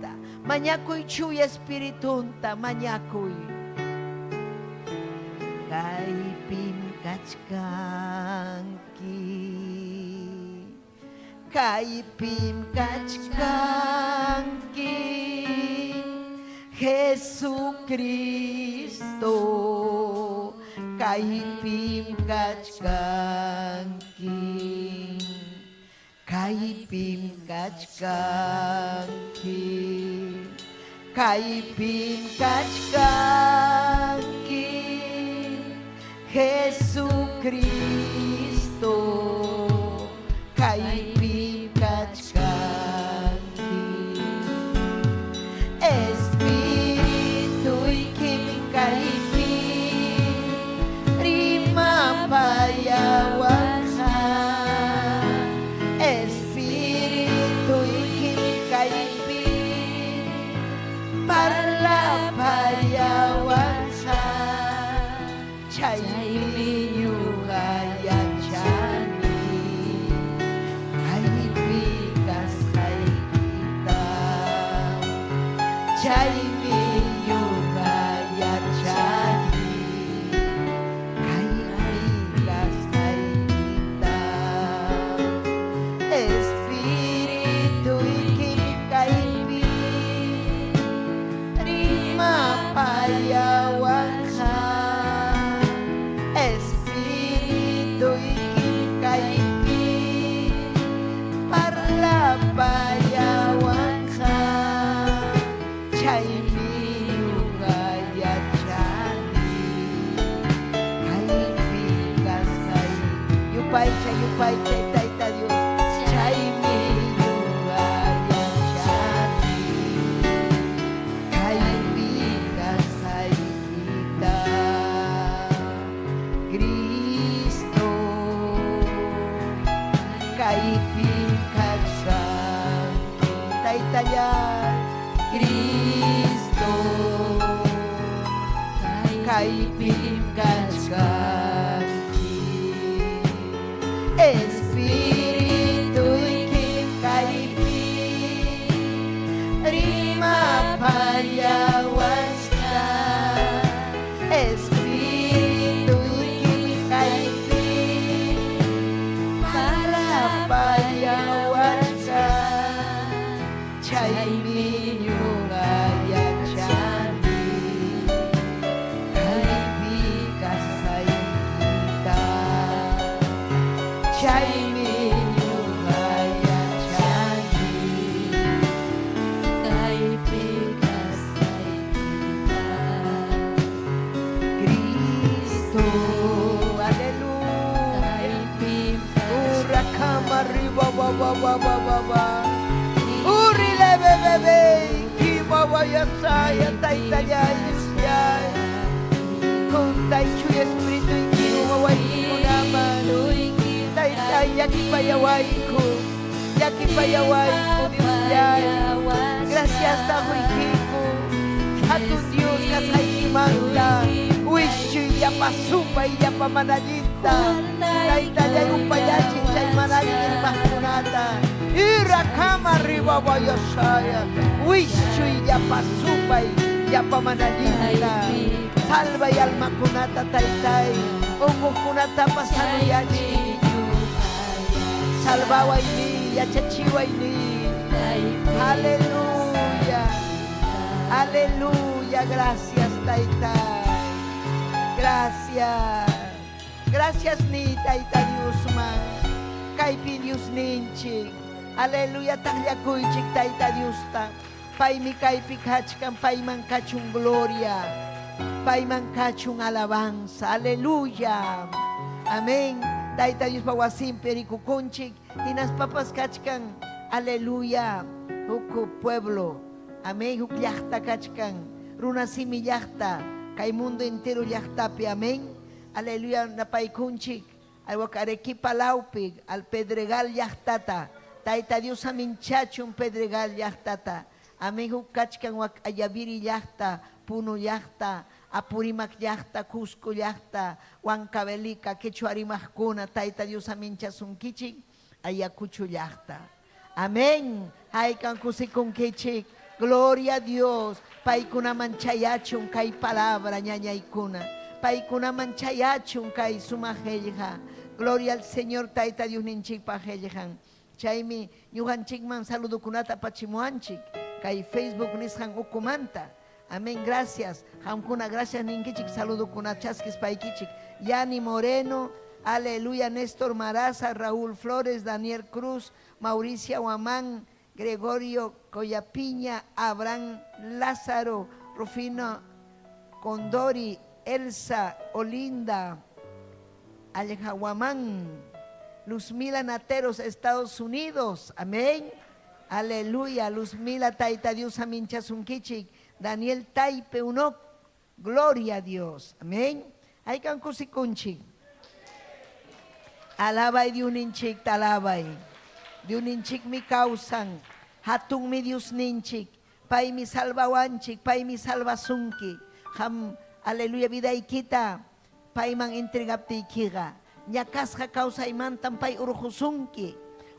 Mañakuy chuy espiritunta, mañakuy. Kaipim kachkanki. Kaipim kachkanki. Jesucristo. Kaipim kachkanki. Kaipim kachkanki, kaipim kachkanki, Jesucristo, kaipim kachkanki, Espíritu ikim kaipim, rima payawan. Espíritu ikim kaipim, parla payawansa, chaymi yugayachani, kaipikas kaipita, chaymi yugayachani, kaipikas kaipita. Espíritu ikim kaipim, rima payawansa. Espíritu ikim kaipim, parla payawansa, chaymi yugayachani, kaipikas kaipim. Yupay chay Taita Dios. Chaymi yugayachani, kaipikas kaipita. Cristo, kaipim kachkanki, Taita yan. Cristo, kaipim kachkanki, Espíritu ikim kaipim, rima payawansa. Espíritu ikim kaipim, parla payawansa, chaymi yugayachani, kaipikas kaipita. Chaymi yugayachani, kaipikas kaipita. Cristo, aleluya. Kaipim Urakama riba ba ba ba ba ba ba. Uri lebe bebe, kiba wayasaya Taita yayusay. Kung Taichu Espiritu ikiru mawai ko naman. Taita yakipayaway ko, yakipayaway ko Dios yay. Gracias tahoy kiko, atun Dios kasay kimangla. Wish you yapasupay yapamanalita. Taita yayumpayachi chay manalin mahkunata. Irakama riba wayasaya. Wish you yapasupay yapamanalita. Salva y alma kunata taitay. Ungo kunata pasanuyachi. Salva waini, yachachi waini. Aleluya. Aleluya. Gracias taitay. Gracias. Gracias ni Taita Dios man. Kaipi Dios ninchi. Aleluya. Tagliakuychik Taita Dios ta. Pai mi kaipi kachkan, pai man kachung gloria. Pai man kachung alabanza. Aleluya. Amén. Taita Dios pawasim perikukunchik. Y nas papas kachkan. Aleluya. Huku pueblo. Amén. Huk yachta kachkan. Runa simi yachta. Kay mundo entero yachtapi. Amén. Aleluya. Napaikunchik. Al Arequipa laupig. Al Pedregal yachtata. Taita Dios aminchacho un Pedregal yachtata. Amén. Huk kachkan wak ayabiri yachta. Puno yachta. Apurimac yachta, Cusco yachta, Huancavelica, Quechuarimajcuna, Taita Dios aminchasun kichik, Ayacucho yachta. Amén. Haikan kusikun kichik. Gloria a Dios. Paikuna manchayachun kai palabra ñañaikuna. Paikuna manchayachun kai sumajelja. Gloria al Señor Taita Dios ninchik pajeljan. Chaimi ñujanchik man saludo kunata pachimuanchik. Kai Facebook nisjan ukumanta. Amén, gracias. Hamkuna, gracias ninkichik, saludo kuna chaskis paikichik. Yani Moreno, aleluya, Néstor Maraza, Raúl Flores, Daniel Cruz, Mauricio Guamán, Gregorio Coyapiña, Abraham Lázaro, Rufino Condori, Elsa Olinda, Aleja Guamán, Luzmila Nateros, Estados Unidos, amén. Aleluya, Luzmila Taita Dios Amincha Sunkichik, Daniel Taipe Unok, gloria a Dios, amén. Hay can kusikunchik. Alabay de un inchik, talabay. De un inchik mi causan, hatung mi Dios ninchik, pay mi salvawanchik, pay mi salvasunki. Ham, aleluya, vida ikita, pay man entregapte ikiga. Nyakasja causa imantan pay urjusunki.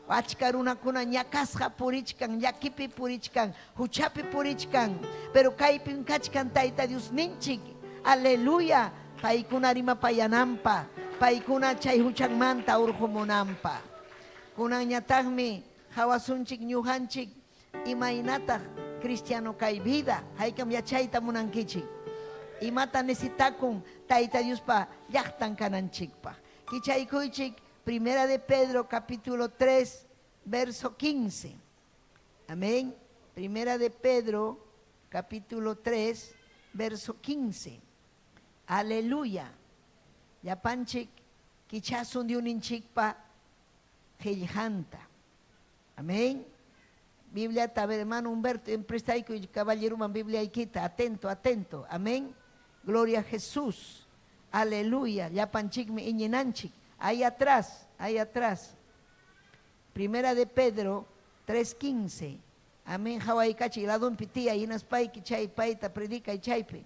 Achkaruna kuna nyakasja purichkan, yakipi purichkan, huchapi purichkan, pero kaipin kachkan taita Dios ninchik. Aleluya, paikuna rima payanampa, paikuna chay huchang manta urjumunampa. Kunang nyatagmi hawasunchik nyuhanchik imainata cristiano kay vida, haykam yachayta munankichik. Imata necesitakun taita Dios pa yaktan kananchik pa. Kichaykuychik Primera de Pedro, capítulo 3, verso 15. Amén. Primera de Pedro, capítulo 3, verso 15. Aleluya. Yapanchik, kichasun de un inchikpa, hejanta. Amén. Biblia, tabe, hermano Humberto, emprestaico y caballero, man Biblia y quita. Atento, atento. Amén. Gloria a Jesús. Aleluya. Yapanchik me iñenanchik. Ahí atrás, ahí atrás. Primera de Pedro 3:15. Amén. Hawaii cachi, la don pitía, y nas pai que chay paita predica y chaype.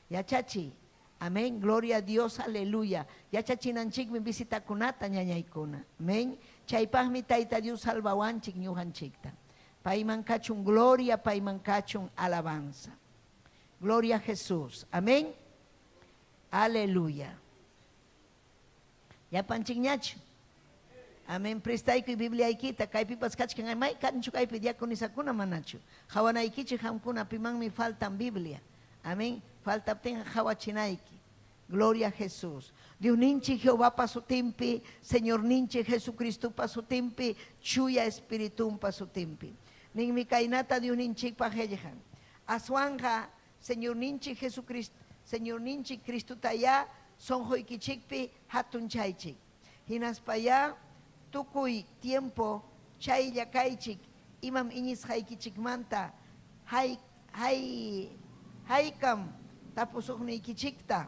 Ya chachi. Amén. Gloria a Dios, aleluya. Ya chachi nanchik me visita kunata ñañaykuna. Amén. Chaypaj mi taita Dios salvawanchik ñuhanchikta. Paiman cachun gloria, paiman cachun alabanza. Gloria a Jesús. Amén. Aleluya. Ya panchignacho. Amén. Prestaico y Biblia ikita. Kaipipas kachkan amay kanchu kaipi diaconisakuna manacho. Hawanaikichi hamkuna piman mi faltan Biblia. Amén. Falta tenga hawachinaiki. Gloria a Jesús. Dios ninchi Jehová pa su timpi. Señor ninchi Jesucristo pa su timpi. Chuya espiritum pa su timpi. Ning mi kainata Dios ninchi pa hejehan. Aswanja Señor ninchi Jesucristo. Señor ninchi Cristo taya. Son hoikichikpi hatun chaychik. Hinas paya tukuy tiempo chay yakaychik imam inis haikichik manta haikam tapusukni ikichikta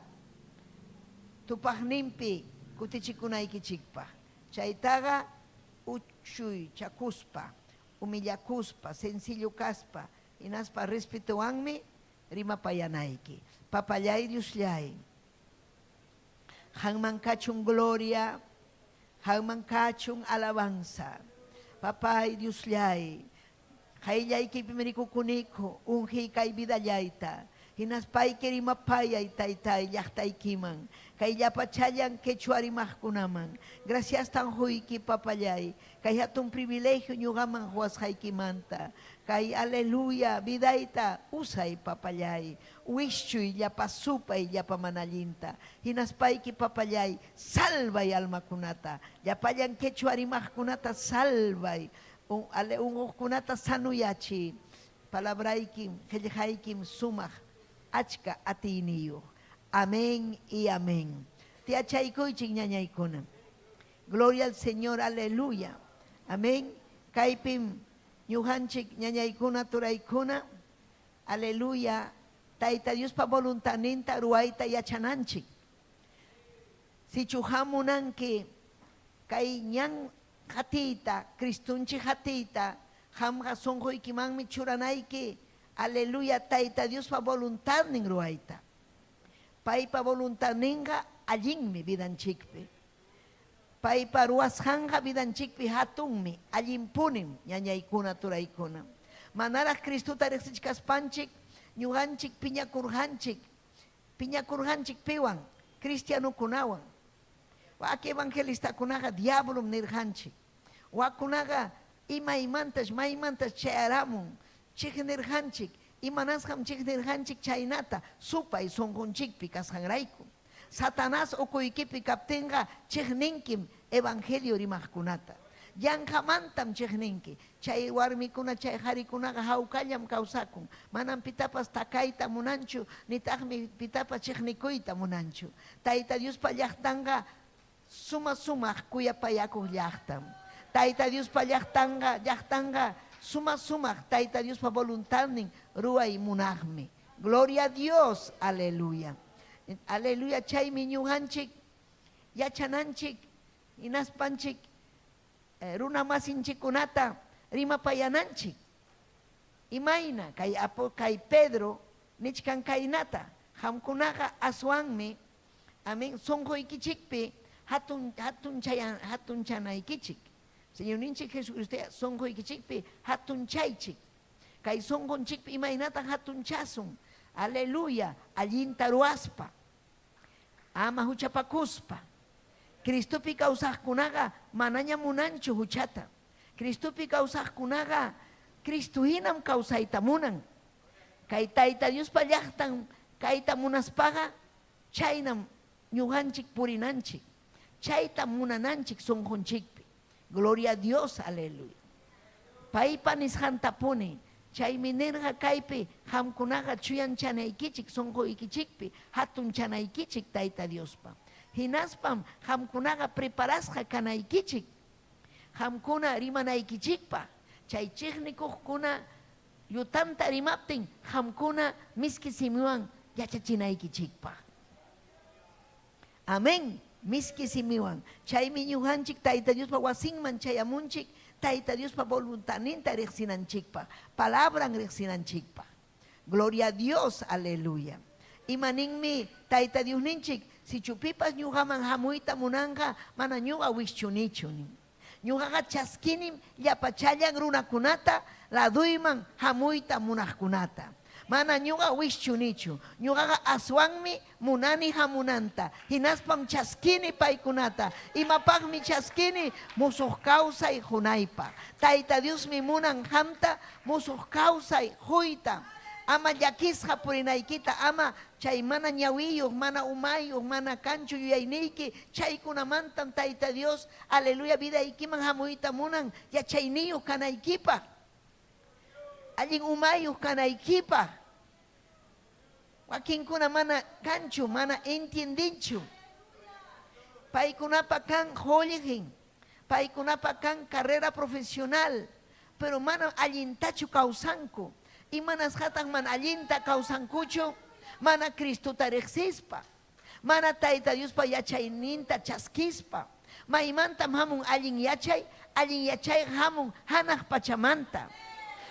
tupahnimpi kutichikunaykichikpa. Chaytaga uchuy chakuspa, humillakuspa, sencillo kaspa, hinaspa respetuanmi rimapayanayki. Papayay Diosllay. Hangman kachung gloria, hangman kachung alabanza. Papay Dios llay, haylay ki pimeriku kuniko, unhi kay vida llaita. Hinaspay kerimapay ay taytay, yahtay kiman. Kay yapachayan kechuarimah kunaman. Gracias tan huy ki papayay. Kay hatong privilegio nyugaman huas hay kimanta. Kay aleluya, vidaita, usay papayay. Wischuy, yapasupay, yapamanalinta. Hinaspay ki papayay, salvay alma kunata. Yapayan kechuarimah kunata, salvay. Kunata sanuyachi. Palabraykim, helyahaykim sumah. Achka atiniyo. Amén y amén. Te achaykoychik ñañaykuna. Gloria al Señor, aleluya. Amén. Kaipim ñuhanchik ñañaykuna turaykuna. Aleluya. Taita Dios pa voluntaninta ruaita yachananchik. Si chuhamunanki kay ñan hatita, Cristunchi hatita, hamga sonjoykimanmi churanayki. Aleluya, taita Dios pa voluntad ning ruaita. Pai pa voluntad ninga allin mi vidanchikpi. Pai pa ruashanja vidanchikpi hatunmi allin punim ñañaykuna turaykuna. Manara Cristo tarexichkas panchik ñuganchik piñakurjanchik piwan cristiano kunawan. Waki evangelista kunaga diabolum nirjanchik. Wakunaga imaimantas maimantas chayaramun. Chiknirjanchik, imanasham chiknirjanchik chaynata, supay songonchikpi kashanrayku. Satanás okuykipi kaptinga chikninkim evangelio rimajkunata. yanqamantam chiqninki. Chay warmikuna chay qarikunaqa hawkallam kawsakun. Manam pitapas takayta munanchu, nitaqmi pitapas chiqnikuyta munanchu. Tayta Diospa llaqtanqa suma kuyapayakuq llaqtam. Tayta Diospa llaqtanqa suma Tayta Diospa voluntadnin ruay munaqmi. Gloria a Dios, aleluya. Aleluya, chaymi ñuqanchik yachananchik hinaspanchik runa masinchikunata rimapayananchik. Imayna kay Pedro nichkan kaynata hamkunaqa aswanmi amen sonquykichikpi hatun chanaykichik. Señor ninchik Jesucristo sonquykichikpi hatun chaychik. Kay sonqunchikpi imaynata hatun chasun. Aleluya, allinta ruaspa, ama huchapakuspa. Cristopi kawsaqkunaqa manaña munanchu huchata. Cristopi kawsaqkunaqa Cristuhinam kawsayta munan. Kay Tayta Diospa llaqtan kayta munaspaqa chaynam ñuqanchik purinanchik. Chayta munananchik sonqunchikpi. Gloria a Dios, aleluya. Paypa nisqantapuni. Chaymi nirqa kaypi hamkunaqa chuyanchanaykichik sonquykichikpi hatun chanaykichik Tayta Diospa. Hinaspam hamkunaqa preparasqa kanaykichik. Hamkuna rimanaykichikpa. Chay chiqnikuqkuna yutanta rimaptin hamkuna miski simiwan yachachinaykichikpa. Amén. Miski simiwan. Chaymi ñuqanchik Tayta Diospa wasinman chayamunchik. Tayta Diospa voluntadninta riqsinanchikpa, palabran riqsinanchikpa. Gloria a Dios, aleluya. Imaninmi Tayta Dios ninchik, si chupipas ñuqaman hamuyta munanqa, mana ñuqa wischunichunin. Ñuqaqa chaskinim llapachallan runakunata, laduyman hamuyta munaqkunata. Mana ñuqa wischunichu, ñuqaqa aswanmi munani hamunanta. Hinaspam chaskini paykunata. Imapaqmi chaskini musuq kawsay hunaypa. Tayta Diosmi munan hamta musuq kawsay huyta. Ama llakisqa purinaykita, ama chay mana ñawiyuq, mana umayuq, mana kanchu yuyayniyki, chaykunamantam Tayta Dios, aleluya, vidaykiman hamuyta munan, yachayniyuq kanaykipaq. Allin umayuq kanaykipaq. Wakinkuna mana kanchu, mana entiendinchu. Paykunapa kan joligin, paykunapa kan carrera profesional, pero mana allintachu kawsanku. Imanas hatan man allinta kawsankuchu, mana Cristuta riqsispa, mana Tayta Diospa yachayninta chaskispa. Maymantam hamun allin yachay hamun hanaq pachamanta.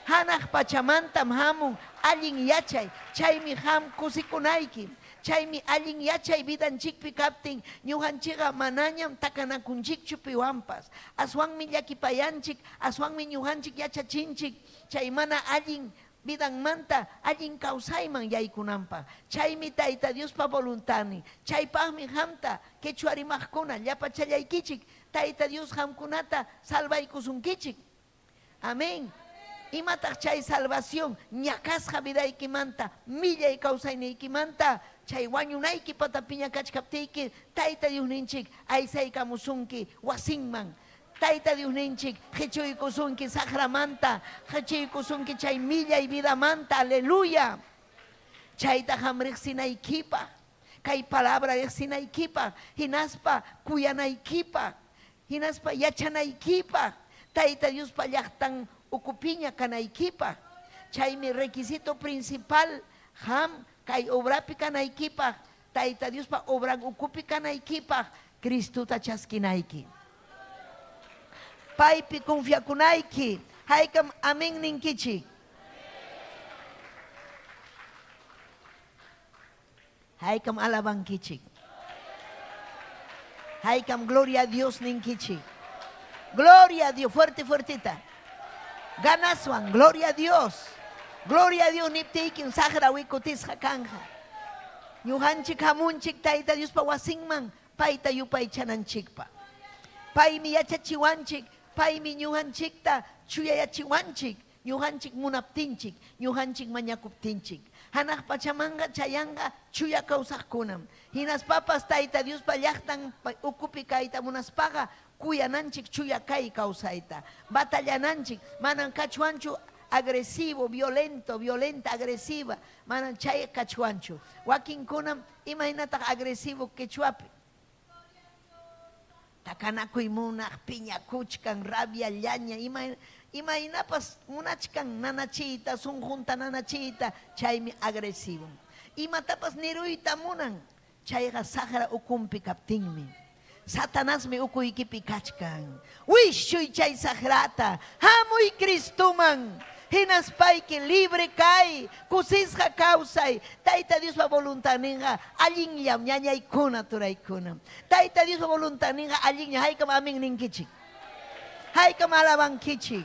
Hanaq pachamantam hamun allin yachay, chaymi ham kusikunayki, chaymi allin yachay vidanchikpi kaptin ñuqanchikqa manañam takanakunchikchu piwanpas. Aswanmi llakipayanchik, aswanmi ñuqanchik yachachinchik, chay mana allin vidanmanta allin kawsayman yaykunanpaq. Chaymi Tayta Diospa voluntadnin, chaypaqmi hamta quechua rimaqkuna llapachallaykichik, Tayta Dios hamkunata salvaykusunkichik. Amén. Imataq chay salvación ñakasqa vidaykimanta, millay kawsayniykimanta, chay wañunaykipata piñakachkaptiyki, Tayta Dios ninchik aysaykamusunki wasinman. Tayta Dios ninchik qhichuykusunki saqramanta, qhichuykusunki chay millay vidamanta, aleluya. Chayta ham riqsinaykipaq, kay palabra riqsinaykipaq, hinaspa kuyanaykipaq, hinaspa yachanaykipaq, Tayta Diospa llaqtan ukupiña kanaykipaq. Chaymi requisito principal ham kay obrapi kanaykipaq, Tayta Diospa obran ukupi kanaykipaq, Cristuta chaskinayki. Paypi confiakunayki, haykam amén ninkichik. Haykam alabankichik. Haykam gloria a Dios ninkichik. Gloria a Dios, fuerte, fuertita. Ganaswan, gloria a Dios. Gloria a Dios, nipteikin sahra wikutis hakanja. Ñuqanchik hamunchik Tayta Dios pa wasinman, payta yupay chananchikpa. Paymi yachachiwanchik, paymi ñuqanchikta chuyayachiwanchik, ñuqanchik munaptinchik, ñuqanchik mañakuptinchik. Hanaq pachamanga chayanga chuya kawsaqkunam. Hinaspapas Tayta Dios pa llaqtan ukupi kayta munaspaqa cuyananchik chuyakay kawsayta. Batallananchik, manan kachuanchu agresivo, violenta, agresiva, manan chay kachuanchu. Wakinkunam imahinataq agresivo quechuapi. Takanakuy munaq, piñakuchkan, rabia, llaña, imahinapas munachkan nanachita, sunjunta nanachita, chaymi agresivo. Imatapas niruyta munan, chayqa saqra ukumpi kaptinmi. Satanasmi ukuykipi kachkan. Wishuy chay saqrata, hamuy Cristuman. Hinaspayki libre kay, kusisqa kawsay. Tayta Diospa voluntad ninqa allinllam ñañaykuna turaykuna. Tayta Diospa voluntad ninqa allinlla haykam amin ninkichik. Haykam alabankichik.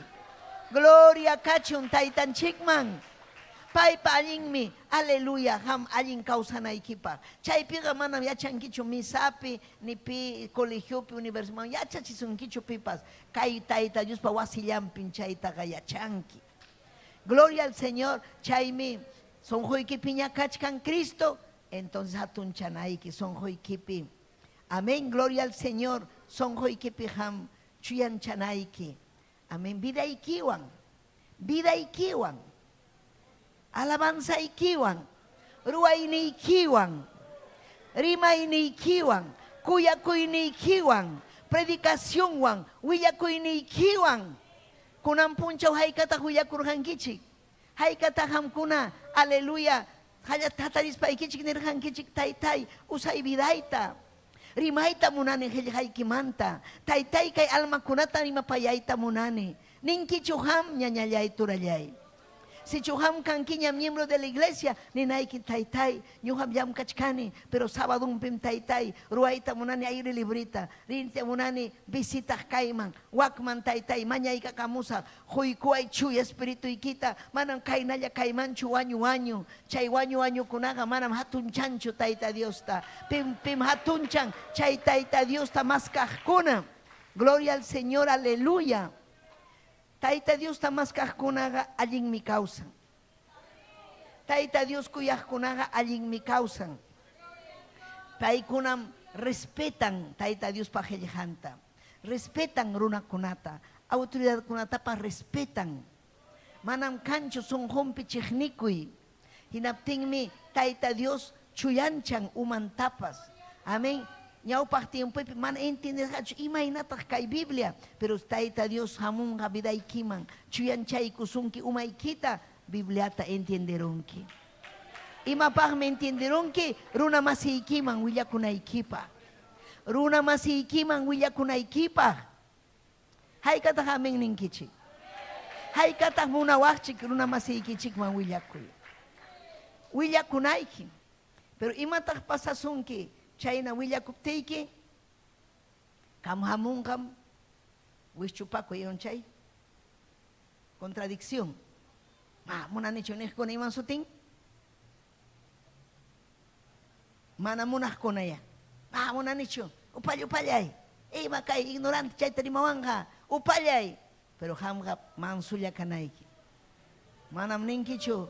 Gloria kachun taytanchikman. Paypa allinmi, aleluya, ham allin kawsanaykipaq. Chaypiqa manam yachankichu misapi, ni pi colegiopi, universidad, yachachisunkichu pipas. Kay tayta Diospa wasillanpin chaytaqa yachanki. Gloria al Señor, chaymi, sonjoykipi ñakachkan Cristo, entonces hatunchanayki, sonjoykipi. Amén, gloria al Señor, sonjoykipi ham chuyanchanayki. Amén, vidaykiwan, vidaykiwan. Alabanzaykiwan, ruwayniykiwan, rimayniykiwan, kuyakuyniykiwan, predicacionwan, willakuyniykiwan. Kunan punchaw haykata huyakurhankichik. Haykata hamkuna, aleluya, hatarispaykicik nirhankichik taytay, usay vidayta. Rimayta munani qillqaykimanta. Taytay kay almakunata rimapayayta munani. Ninkichu ham ñañallay turallay. Si chuham kankiña miembro de la iglesia, ni naiki taytay, ñuham yam kachkani, pero sábado un pim taytay, ruaita munani aire librita, rintia munani visita kaiman, wakman taytay, mañaika kamusa, huikuay chuy espíritu ikita, manam kainaya kaimanchu wañu, chay wañu kunaga, manam hatun chanchu tayta Dios ta, pim hatun chan, chay tayta Dios ta mas kajkuna. Gloria al Señor, aleluya. Tayta Dios tamasqaqkunaqa allinmi kawsan. Tayta Dios kuyaqkunaqa allinmi kawsan. Paykunam respetan Tayta Dios pa qillqanta. Respetan runakunata, autoridadkunatapas respetan. Manam kanchu sunqunpi chiqnikuy. Hinaptinmi Tayta Dios chuyanchan umantapas. Amén. Ñawpaq tiempopi mana entenderqachu imaynataq kay Biblia, pero Tayta Dios hamunqa vidaykiman chuyanchaykusunki umaykita Bibliata entenderonki. Imapaqmi entenderonki runa masiykiman willakunaykipaq. Runa masiykiman willakunaykipaq. Haykataq amen ninkichik. Haykataq munawaqchik runa masiykichikman willakuy. Willakunayki. Pero imataq pasasunki chayna willakuptiyki, kam hamunkam wischupaku yon chay. Contradicción. Munanichu nijkuna iman sutin? Mana munajkuna ya. Munanichu, upallay. Ima kay ignorante chay tarimawanja, upallay. Pero hamga mansulla kanayki. Manam ninkichu,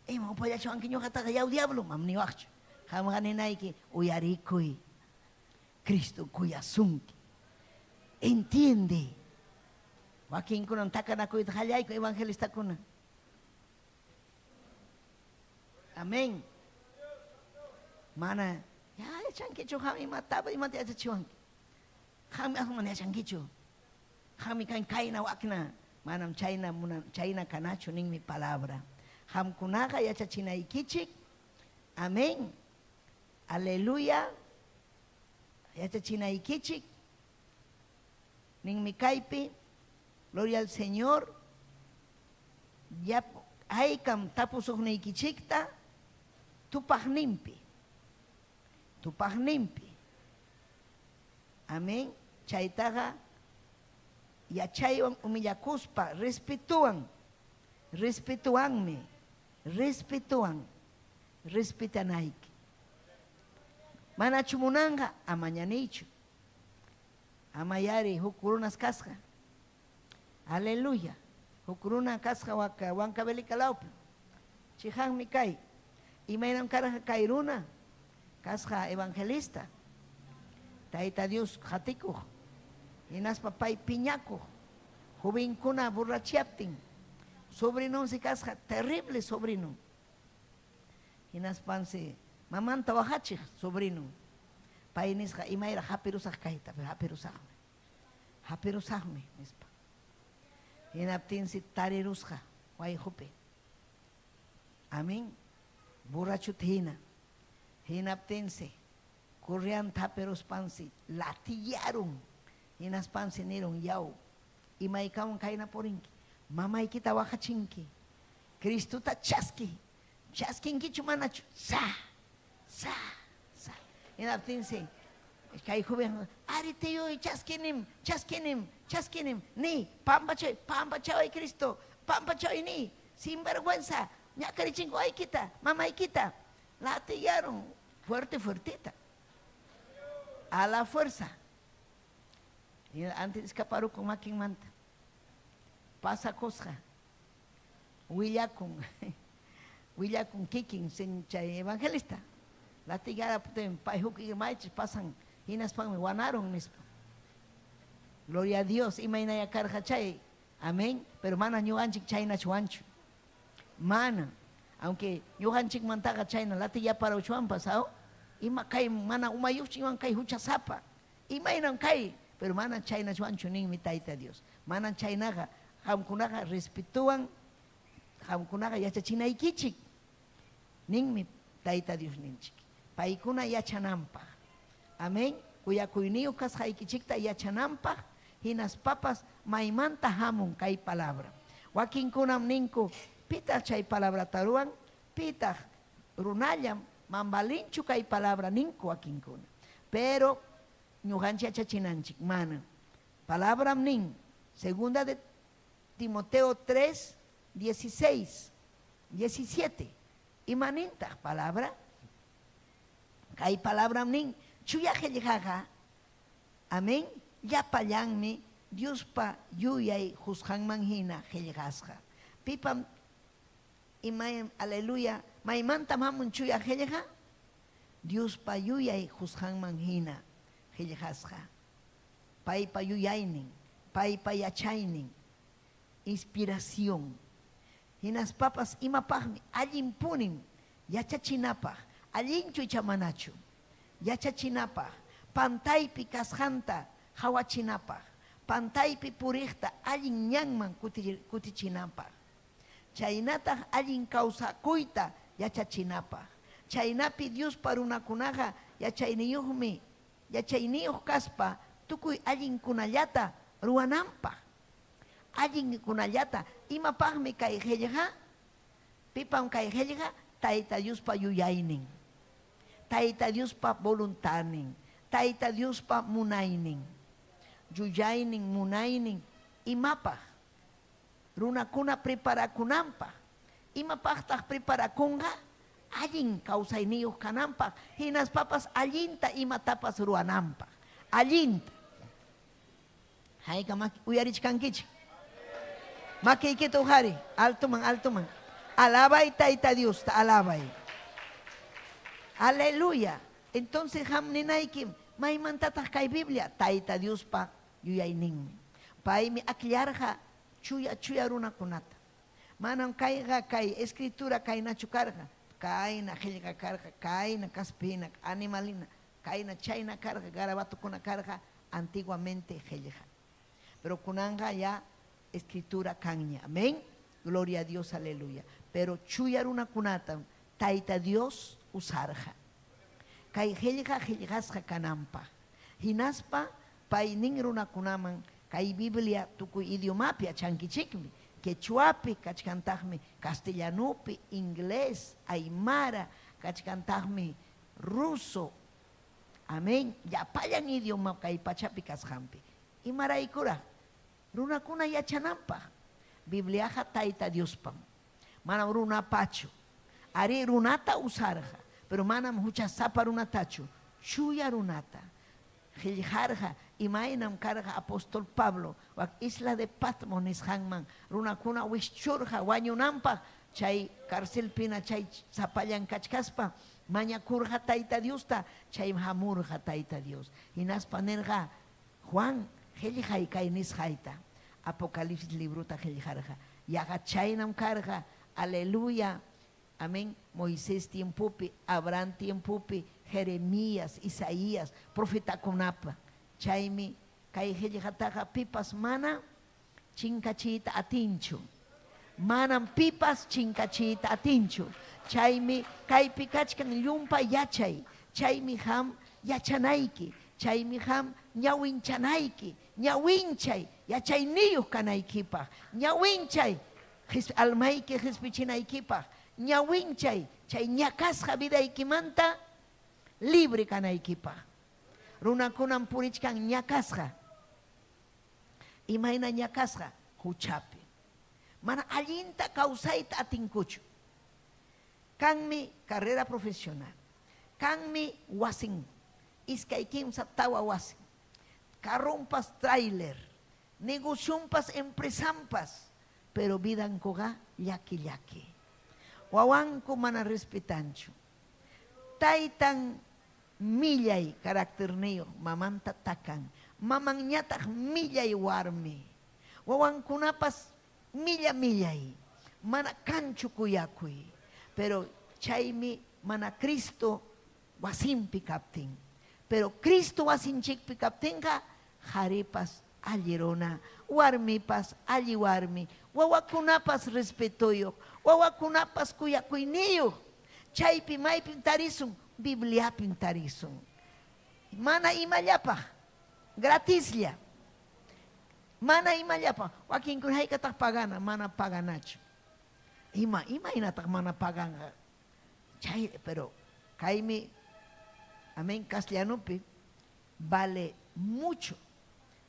ima upallachu ankiñuqa tagayaw diablo, mamniwaqchu. Hamga ninayki uyarikuy. Cristo kuyasunki. Entiende. Wakinkunan takanakuyta hallayku evangelistakuna. Amén. Mana, ya chankichu hami mataba imati achachiwanki. Hami ahumani chankichu. Hami kaina wakna. Manam chayna kanachu ningmi palabra. Hamkunaqa yachachinaykichik. Amén. Aleluya. Yachachinaykichik. Ningmi kaypi. Gloria al Señor. Ya haykam tapusuqniykichikta tupaqninpi. Amén. Chaytaqa yachaywan umillakuspa respetuanmi. Respetanayki. Manachu munanga amañanichu. Amayari hukurunas kasqa. Aleluya. Hukuruna kasqa wanka belikalawpi. Chihanmi kay. Imaynam karaja kayruna. Kasqa evangelista. Tayta Dios hatikuq. Hinaspa pay piñaco, jovencuna borrachiaptin, sobrino se casca, terrible sobrino. Hinaspanse, mamanta bajachi, sobrino. Painisca, imaira, haperusach kaita, haperusachme, mispa. Hinaptinsi tarirusja, guayjupe. Amén. Borrachut hinaptinse, corrían taperos pansi, latillaron. Hinas pansi nirong yau. Imaikawan kaina porinki. Mamay kita wakachinki. Kristo ta chaski. Chaskinki chumanachu. Sa. Hinaptinse, kay joven, arite yo, chaskinim, ni, pampachoy Cristo, pampachoy ni, sinvergüenza, ñacarichingo ay kita, mamay kita, latillaron, fuertita, a la fuerza. Y antes de escapar con maquin manta, pasa cosa, huilla con kikin, sin chay evangelista. La tigara putem paihuki maiches pasan hinas pan me guanaron mismo. Gloria a Dios, imaina ya carja chay. Amén. Pero mana ñuganchik chayna chuanchu. Mana, aunque ñuganchik mantaga chayna lati ya para uchuan pasado, ima kai mana umayuchi iman kai hucha zapa. Imainan kai, pero mana chayna chuanchu nin mi taita Dios. Mana chaynaga, hamkunaga respetuan, hamkunaga yachachina ikichik. Nin mi taita Dios ninchik. Paikuna yachanampa. Amén. Kuya kuiniu kas haikichikta yachanampa. Hinas papas maimanta hamun kai palabra. Wakin kunam ninku pita chay palabra taruan. Pita runayam mambalinchu kai palabra ninku wakin kuna. Pero ñuhanchi achachinanchik mana. Palabra nin. Segunda de Timoteo 3, 16, 17. Imaninta palabra. Kay palabra nin, chuya helijaja, amén, ya payangmi, Dios pa yuyay juzgan manjina helijasja. Pipam, imay, aleluya, maimanta mamun chuya helija, Dios pa yuyay juzgan manjina helijasja. Pay pa yuyaynin, pay pa yachaynin, inspiración. Hinas papas imapahmi, allin punin, yachachinapah. Alinchu chamanachu, yachachinapa, pantaypi kasjanta, hawachinapa, pantaypi purikta, alin ñanman kutichinapa. Chaynata alin kausakuyta, yachachinapa. Chaynapi Dios parunakunaga, yachayniyuhmi, yachayniyuh kaspa, tukuy alin kunallata, ruanampa. Alin kunallata, imapahmi kay helja, pipam kay helja, taita Dios pa yuyaynin. Taita Dios pa voluntanin, taita Dios pa munainin, yuyaynin, munainin, imapa, runakuna prepara kunampa, imapachtak prepara kunga, allin kausayniyuh kanampa, hinas papas allinta imatapas ruanampa, allinta. Haika uyarichkankichik. Makikito hari, alto man. Alabay taita Dios, alabay. Aleluya. Entonces ham ninaikim, may mantatah kay Biblia, taita Dios pa yuyaynin. Pay mi akliarja chuya runa kunata. Manam kayga kay escritura kay na chukarja, kay na helga karja, kay na kaspina, animalina, kay na chayna karja, garabato kuna karja, antiguamente helga. Pero kunanga ya escritura kanya. Amén. Gloria a Dios, aleluya. Pero chuyar una kunata, taita Dios usarja. Kay helgasja kanampa. Hinaspa, painin runa kunaman, kay Biblia tuku idiomapia chankichikmi, quechuapi, kachkantahmi, castellanupi, inglés, aymara, kachkantahmi, ruso. Amén. Ya payan idioma kay pachapi kashampi. Imaraikura, runa kuna yachanampa. Bibliaja taita Dios pam. Manam runa pacho. Ari runata usarja. Pero manam hucha sapa runatacho. Chuya runata. Giljarja. Imainam carga apóstol Pablo. Wak isla de Patmos hangman. Runa kuna wischurja. Wanyunampa. Chay cárcel pina chay zapayan kachkaspa. Maña kurja taita Dios ta. Chay hamurja taita Dios. Inaspanerja Juan. Helihay kay nishaita. Apocalipsis libruta helijarja. Yaga chaynam karja. Aleluya. Amén. Moisés tiempupi, Abraham tiempupi, Jeremías, Isaías, profeta kunapa. Chaymi kay helijataja pipas mana chinkachita atinchu. Manam pipas chinkachita atinchu. Chaymi kay pikachkan yumpa yachay. Chaymi ham yachanaiki. Chaymi ham ñawinchanayki. Ñawinchay yachayniyuq kanaykipaq. Ñawinchay almayki hisp'ichinaykipak. Ñawinchay chay ñakasqa vidaykimanta libre kanaykipaq. Runakunan purichkan ñakasqa. Imayna ñakasqa huchapi. Mana allinta kawsayta atinkuchu. Kanmi carrera profesional. Kanmi wasin. Iskay kimsa tawa wasin. Carrompas trailer. Negociompas empresampas. Pero vidankoga llaki. Wawanko mana respetanchu. Taytan millay karakterneo mamanta takan. Mamangñataq millay warmi. Wawankunapas millay. Mana kanchu kuyakuy. Pero chaymi mana Cristo wasimpi kaptin. Pero Cristo wasinchikpi kaptinqa haripas allirona, warmipas alli warmi, wawakunapas respetuyo, wawakunapas kuyakuyniyo. Chaypi maypin tarisun, Bibliapin tarisun. Mana imallapaq, gratislla. Mana imallapaq, wakinkuna haykataq pagana, mana paganachu. Imaynataq mana paganga. Chay, pero kaymi, amén, castellanopi, vale mucho.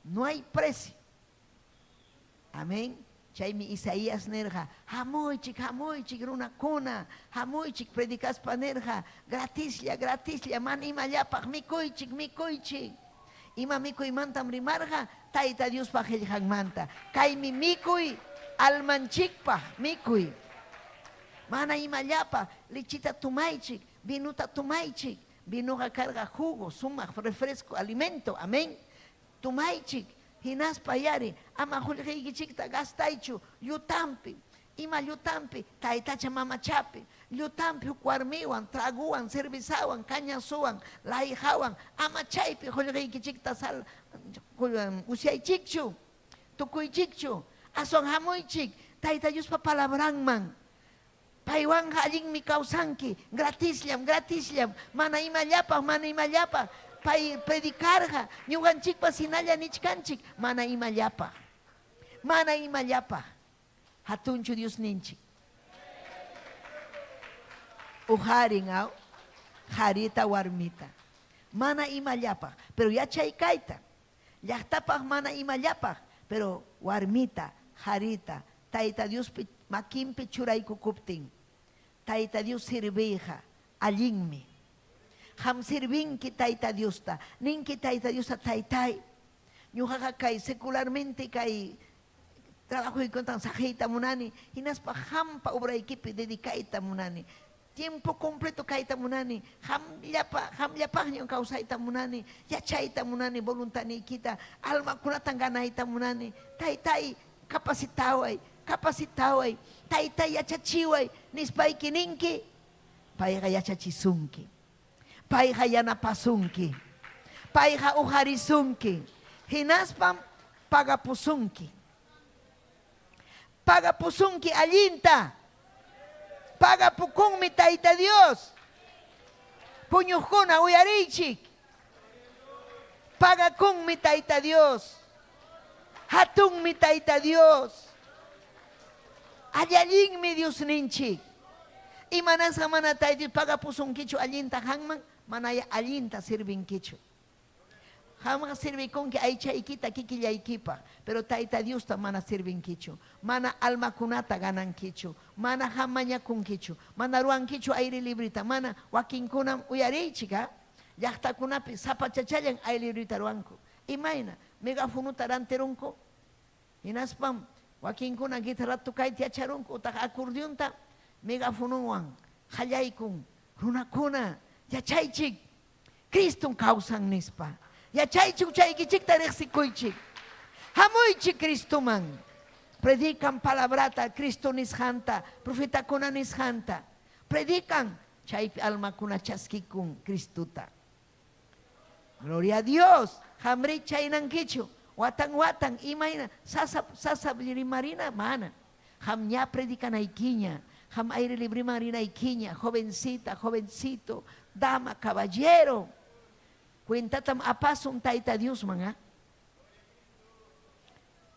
No hay precio. Amén. Chaymi Isaías nerja. Hamoychik runakuna. Hamoychik predicas panerja. Gratislla. Man imayapaq mikuychik. Ima mikuy mantam rimarja. Tayta Dios pa manta. Kaymi mikuy almanchikpaq mikuy. Mana imayapaq lichita tumaychik. Vinuta tumaychik. Vinuqa carga jugo, sumaq, refresco, alimento. Amén. Tumaychik, hinaspa yari, ama hulqiykichikta gastaychu, llutampi, ima llutampi, taytacha mamachapi, llutampi huk warmiwan, traguwan, servisawan, cañasuwan, layhawan, ama chaypi hulqiykichikta usyaychikchu, tukuychikchu, aswan hamuychik, tayta Diospa palabranman. Paywanja allinmi kawsanki, gratislam, mana imallapaq. Pay predicarja, ñuqanchikpas hinalla nichkanchik, mana imallapaq. Hatunchu Dios ninchik. Uharin aw, harita warmita. Mana imallapaq, pero yachay kayta. Llaqtapaq mana imallapaq, pero warmita, harita, tayta Dios makinpi churaykukuptin. Tayta Dios sirvija, allinmi. Ham sirvinki tayta Diosta, ninki tayta Diosta taytay. Ñuqaqa kay secularmente kay trabajo ikutan sajayta munani, hinaspa hampa obraykipi dedicayta munani. Tiempo completo kayta munani, hamllapaqña kawsayta munani, yachayta munani, voluntaniykita, almakunatan ganayta munani. Taytay capacitaway, taytay yachachiway, nispayki ninki, payqa yachachisunki. Payqa yanapasunki, payqa uharisunki, hinaspam pagapusunki allinta, pagapukunmi tayta Dios, puñuqkuna uyarichik, pagakunmi tayta Dios, hatunmi tayta Dios, allallinmi Dios ninchik, imanasqa mana tayta Dios pagapusunkichu allinta hanman, mana allinta sirvinkichu. Jamás sirvikunki aychaykita kikillaykipaq, pero tayta Diosta mana sirvinkichu, mana almakunata ganankichu, mana hamañakunkichu, mana ruankichu aire librita, mana wakinkunam uyariychika, llaqtakunapi sapachachallan aire librita ruanku. Imayna, megafonuta ranterunku, hinaspam wakinkuna guitarrata tukayta yacharunku, utaq acordeonta megafonuwan hallaykun, runakuna yachaychik, Criston kawsan nispa. Yachaychik chaykichikta riqsikuychik. Hamuichi Cristo man. Predican palabrata, Cristo nishanta, profeta kuna nishanta. Predican, chay alma kuna chaskikun, Cristuta. Gloria a Dios. Hamri chainan kichu. Watang imaina. Sasab marina mana. Ham ya predican aiquiña. Ham aire libre marina aiquiña. Jovencita, jovencito. Dama, caballero. Cuentatam apasum taita Dios man.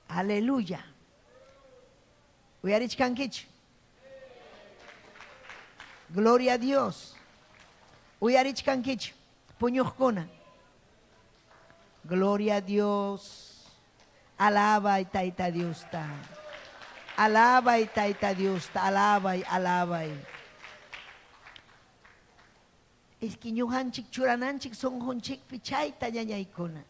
Aleluya. Uyarich kankichu. Gloria a Dios. Uyarich kankichu. Puñujkuna. Gloria a Dios. Alaba y taita Dios ta. Alaba y taita Dios ta. Alaba y alaba y. Es que ñuhanchik churananchik son honchik pichaita ñañaykuna.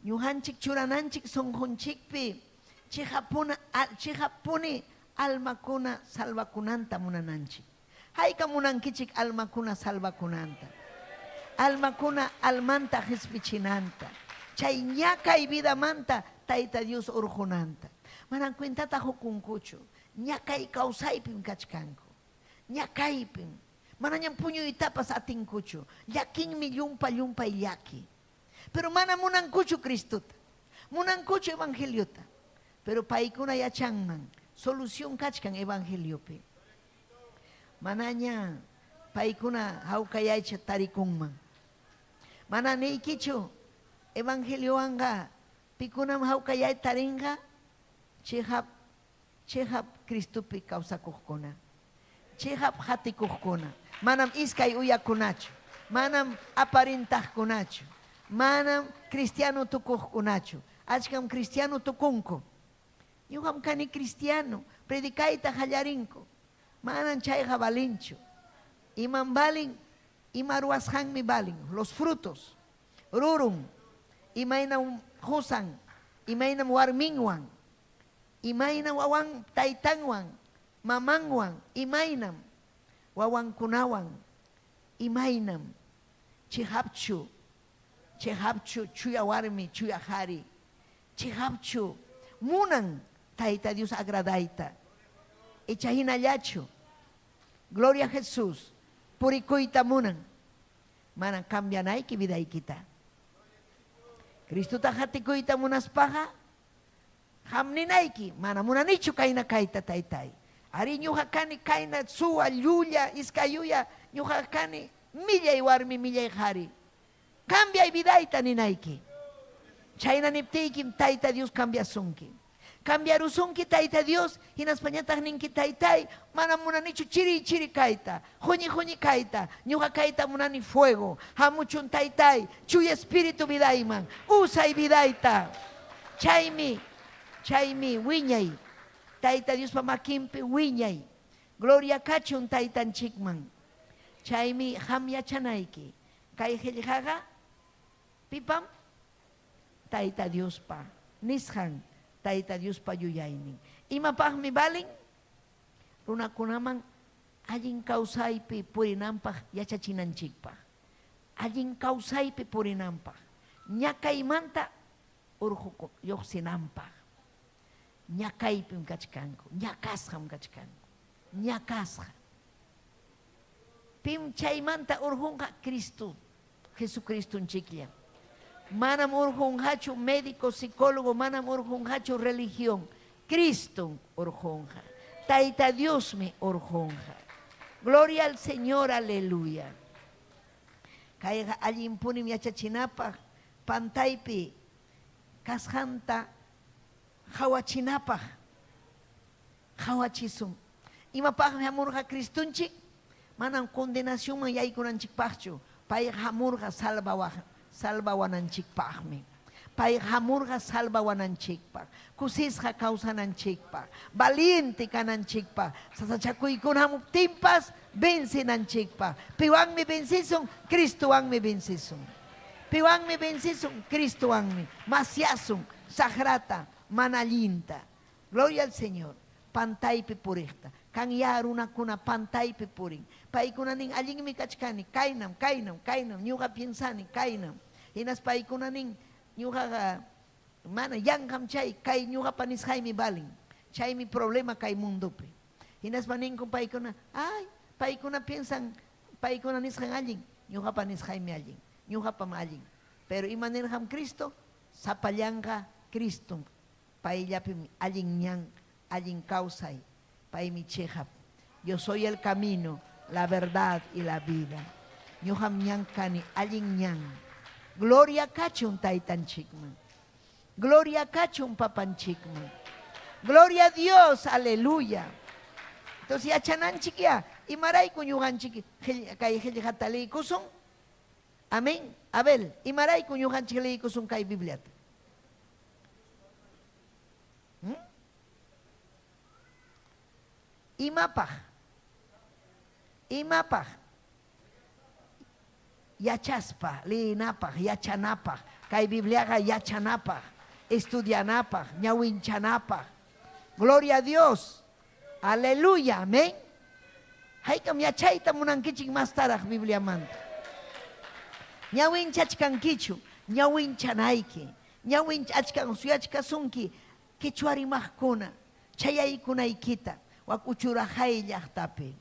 Ñuhanchik churananchik son honchik pi. Chihapuni almakuna salvakunanta munananchik. Hayka munankichik almakuna salvakunanta. Almakuna almanta hispichinanta. Chay ñakay vida manta taita Dios urjunanta. Manan cuentata hukunkuchu. Ñakay kausaypim kachkanku. Ñakaypim. Manañan puño y tapas atinkuchu. Yakinmi yumpa y yaki. Pero mana munankuchu Cristuta. Munankuchu evangeliota. Pero paikuna yachanman. Solución kachkan evangeliope. Manaña paikuna haukayaycha tarikunman. Mana neikichu evangelio anga pikunam haukayay taringa chehap Cristupi kausakukkuna. Chehap hatikukkuna. Manam iskay uyakunachu. Manam aparintahkunachu. Manam cristiano tukuhkunachu. Achkam cristiano tukunku. Ñuqam kani cristiano, predicayta hallarinko. Manan chayqa balinchu. Iman balin, ima ruwasqanmi balin. Los frutos. Rurum. Imaynam husan. Imaynam warminwan. Imaynam wawan taytanwan. Mamanwan. Imaynam. Wawankunawan. Imaynam. Chihapchu. Chihapchu chuya warmi, chuya hari. Chihapchu. Munan. Taita Dios agradaita. Echahinallachu. Gloria a Jesús. Purikuita munan. Mana cambianayki vidaykita. Cristo tahatikuita munaspaja. Hamninayki. Mana munanichu kaina kaita taytay. Ari ñuhakani kaina suwa, llulla, iskayuya. Ñuhakani millay warmi, millay hari. Cambia y vidaita ninayki. Chayna niptiykim taita Dios cambia sunki. Cambiarusunki taita Dios y nas pañataq ninki taytay mana munanichu chiri kaita juñi kaita ñuqa kaita munani fuego hamuchun taytay chuya espíritu vidayman usay vidayta chaymi wiñay taita Dios pa makinpi wiñay gloria kachun taytanchikman chaymi ham yachanayki kay qillqaqa pipam taita Dios pa nishan taita Dios payuyaynin. Imapaqmi balin runakunaman allin kawsaypi purinanpaq yachachinanchikpaq. Allin kawsaypi purinanpaq. Ñakaymanta urhuku lluqsinanpaq. Ñakaypim kachkanku. Ñakasqam kachkanku. Ñakasqa. Pim chaymanta urhunqa Cristo. Jesucristunchiklla. Manam urjunhachu médico, psicólogo, manam urjunhachu religión. Cristo urjunja. Taita Dios me urjunja. Gloria al Señor, aleluya. Kaiga allin punim yachachinapa, pantaypi, kasjanta, hawachinapa, hawachisum. Imapaq hamurja Cristunchik, manam condenación man yaykunanchikpaqchu. Pay hamurja salvawananchikpaqmi. Pay hamurqa salvawananchikpaq. Kusisqa kawsananchikpaq. Valiente kananchikpaq. Sasachakuykunam hamuptinpas vencinanchikpaq. Piwanmi vencisun, Cristowanmi vencisun. Piwanmi vencisun, Cristowanmi. Masiasun, sagrata, manallinta. Gloria al Señor. Pantaypi puriqta. Kan ya runakuna pantaypi purin. Paykunanin allinmi kachkani. Kaynam. Ñuqa piensani, kaynam. Hinas paykunanin ñuqaqa mana yanqam chay kay ñuqapa nisqaymi balin. Chaymi problema kay mundopi. Hinaspa ninkun paykuna, ay, paykuna piensan, paykuna nisqan allin, ñuqapa nisqaymi allin, ñuqapam allin. Pero imanirqam Cristo, sapallanqa Cristo, paylapim allin ñan, allin kawsay, paymi chejap. Yo soy el camino, la verdad y la vida. Ñuqam ñan kani, allin ñan. Gloria kachun taytanchikman. Gloria kachun papanchikman. Gloria a Dios, aleluya. Entonces yachananchik ya, imarayku ñuqanchik kay qillqataliykusun. Amén. Abel, imarayku ñuqanchik liykusun kay Bibliata. Imapaq. Imapaq. Yachaspa, liyinapaq, yachanapaq, kay Bibliaqa yachanapaq, estudianapaq, ñawinchanapaq. Gloria a Dios. Aleluya, amén. Haykam yachayta munankichik más taraq Biblia manta. Ñawinchachkankichu, ñawinchanayki, ñawinchachkan suyachkasunki, kichwa rimaqkuna, chayaykunaykita, wak uchurajay llaqtapi,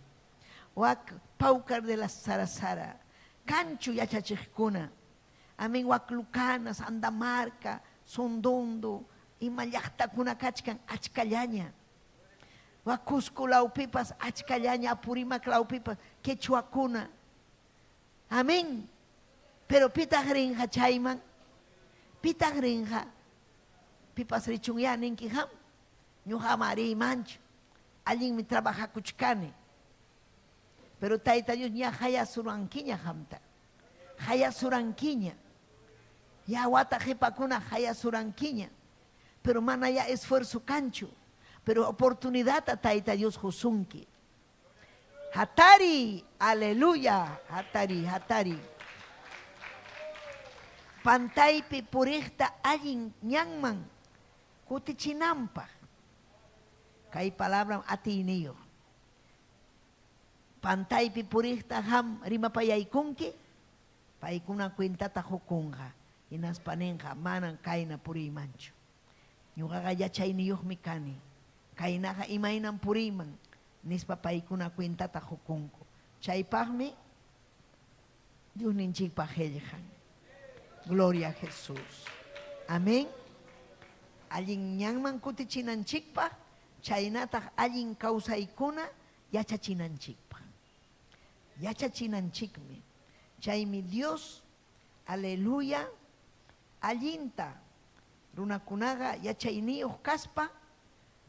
wak pawkar de la Sarasara, kanchu yachachiqkuna, amén, wak Lucanas, Andamarca, Sondondo, ima llaqtakuna kachkan achkallaña. Wak Cusco lawpipas achkallaña, Apurimac lawpipas quechuakuna. Amén. Pero pita grinja chayman, pita grinja, pipas richungya ninki ham, ñuqa mari mancho, alguien mi trabaja kuchkani. Pero tayta Dios ña haya suranquiña hamta, haya suranquiña, ya wata jipakuna haya suranquiña, pero mana ya esfuerzo cancho, pero oportunidad a tayta Dios jusunki. Hatari, aleluya, hatari, hatari. Pantaypi purikta allin ñanman kutichinampa. Kay palabra atiniyo. Pantaypi purikta ham rimapayaykunki, paykuna cuentata hukunqa, hinaspanenqa manan kayna purimanchu. Ñuqaqa yachayniyuqmi kani, kaynaqa imaynan puriman, nispa paykuna cuentata hukunku. Chaypaqmi Dios ninchikpaq qillqan. Gloria a Jesús. Amén. Allin ñanman kutichinanchikpaq, chaynataq allin kawsaykuna yachachinanchikpaq. Yachachinanchikmi. Chaymi Dios, aleluya, allinta runakunaqa yachayniyuq kaspa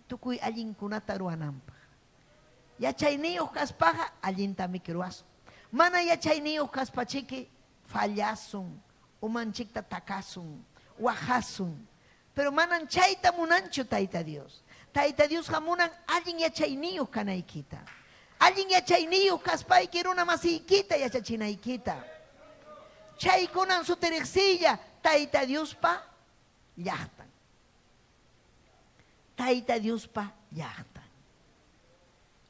tukuy allinkunata ruwananpaq. Yachayniyuq kaspaqa allintami ruwasun. Mana yachayniyuq kaspachiki fallasun, umanchikta takasun, wajasun. Pero manan chayta munanchu tayta Dios. Tayta Dios hamunan allin yachayniyuq kanaykita. Allin yachayniyuq kaspayki runa masiykita yachachinaykita. Chaykunan sutiriqsilla tayta Diospa llaqtan. Tayta Diospa llaqtan.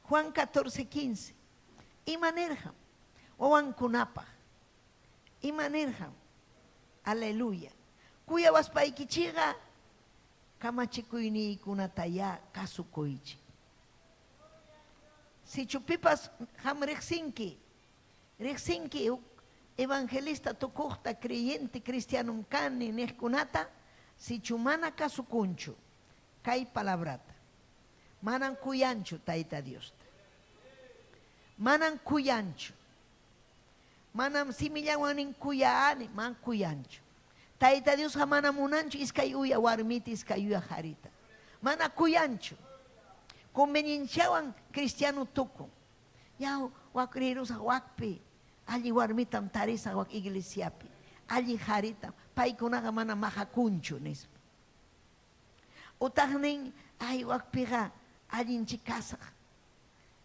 Juan 14:15. Imanirham, wawankunapaq. Imanirham. Aleluya. Kuya waspaykichiqa kamachikuynikunataya kasukuychi. Si chupipas ham riqsinki evangelista tukuqta creyente cristiano kani niqkunata, si chumana kasukunchu kay palabrata, manan kuyanchu tayta Diosta, manan kuyanchu, manam simillawanin kuyaani, man kuyanchu. Tayta Dios mana munanchu iskay uya warmita, iskay uya harita, mana kuyanchu. Convenienciawan cristiano tuku, ya wak rirusa wakpi, alli warmitam tarisa wak iglesiapi, alli harita, paykunaqa mana mahakunchu nispa. Utaqnin ay wakpiqa allinchi kasaq.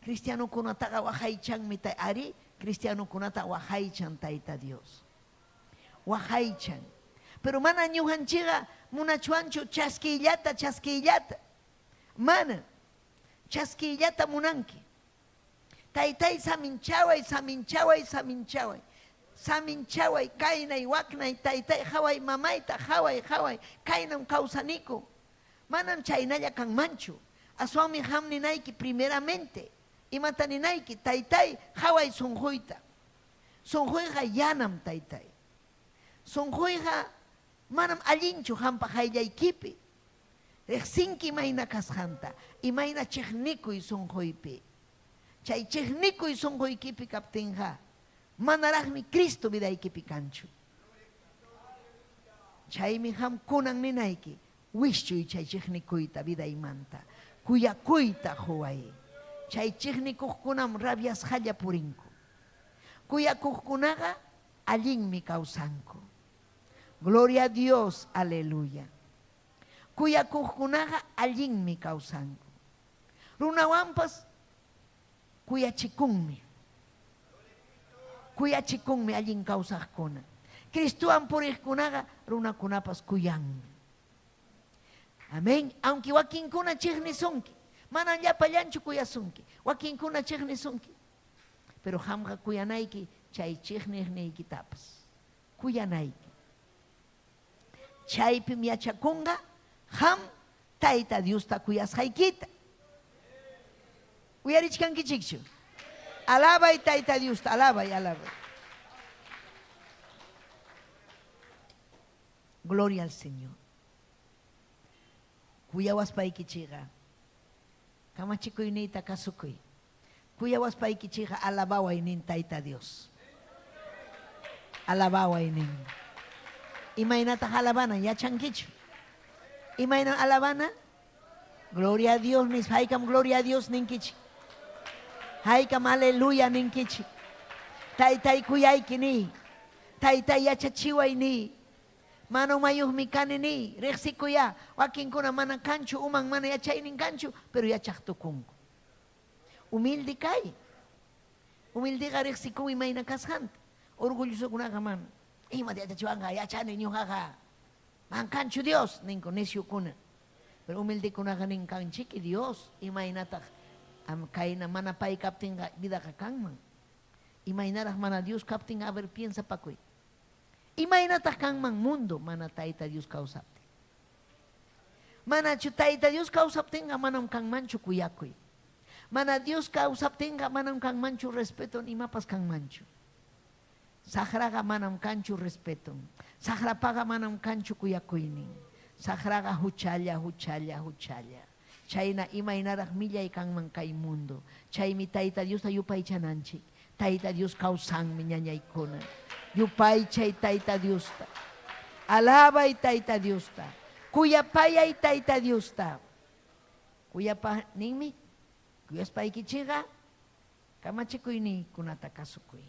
Cristiano kunataqa waqaychanmi tay ari, cristiano kunata waqaychan tayta Dios. Waqaychan. Pero mana ñuqanchiqa munachuanchu chaskillata. Mana. Chaskillata munanki. Taytay saminchaway. Samin chaway, kainay, waknay, taytay, haway, mamayta, haway, kainam kausaniku. Manam chaynalla kan manchu. Aswami hamni naiki primeramente. Imatani naiki, taytay, haway sunjuita. Sunjuiga yanam taytay. Sunjuiga manam allinchu hampa hayllaykipi. Sinki mayna kasjanta. Imayna chiknikuy sunjuipi. Chay chiknikuy sunjuykipi kaptinja. Manaragmi Cristo vidaykipi kanchu. Chaymi ham kunan ninayki. Wischuy chay chiknikuyta vidaymanta. Kuyakuyta huway. Chay chiknikuqkunam rabias halla purinku. Kuyakuqkunaqa allinmi kawsanku. Gloria a Dios, aleluya. Kuyakuqkunaqa allinmi kawsanku. Runawanpas kuyachikunmi. Kuyachikunmi allin kawsaqkuna. Cristuwan puriqkunaqa runakunapas kuyanmi. Amén. Aunque wakinkuna chiknisunki, manan llapallanchu kuyasunki. Wakinkuna chiknisunki. Pero hamqa kuyanayki chay chikniqniykitapas. Kuyanayki. Chaypim yachakunqa ham tayta Diosta kuyasqaykita. Uyarichkankichikchu. Alabay tayta Diosta, alabay. Gloria al Señor. Kuyawaspaykichiqa kamachikuyniyta kasukuy. Kuyawaspaykichiqa alabaway nin tayta Dios. Alabaway nin. Imaynataq alabana yachankichu. Imayna alabana? Gloria a Dios nis haykam gloria a Dios ninkichi. Haykam aleluya ninkichi. Taytay kuyayki ni. Taytay yachachiway ni. Mano mayuhmi kani ni. Riqsikuya. Wakinkuna mana kanchu uman mana yachaynin kanchu. Pero yachaqtukunku. Humilde kay. Humildiqa riqsikun imayna kasqanta. Orgullosukunaqa mana. Ima de yachachiwanqa yachani ñuqaqa. Mankanchu Dios ninku nesiukuna. Pero humildikunaqa ninkanchiki Dios imaynataq kayna mana pay kaptinqa vidaqa kanman. Imaynaraq mana Dios kaptin a ver piensa pakuy. Imaynataq kanman mundo mana tayta Dios kawsaptin. Manachu tayta Dios kawsaptinqa manam kanmanchu kuyakuy. Mana Dios kawsaptinqa manam kanmanchu respeto imapas kanmanchu. Sagraga manam kanchu respeto. Sagrapaga manam kanchu kuyakuynin. Sagraga huchalla. Chayna imaynaraq millay kanman kay mundo. Chaymi tayta Diosta yupaychananchik. Tayta Dios kawsanmi ñañaykuna. Yupay chay tayta Diosta. Alabay tayta Diosta. Kuyapayay tayta Diosta. Kuyapa ninmi. Kuyaspaykichiqa kamachikuyni kunata kasukuy.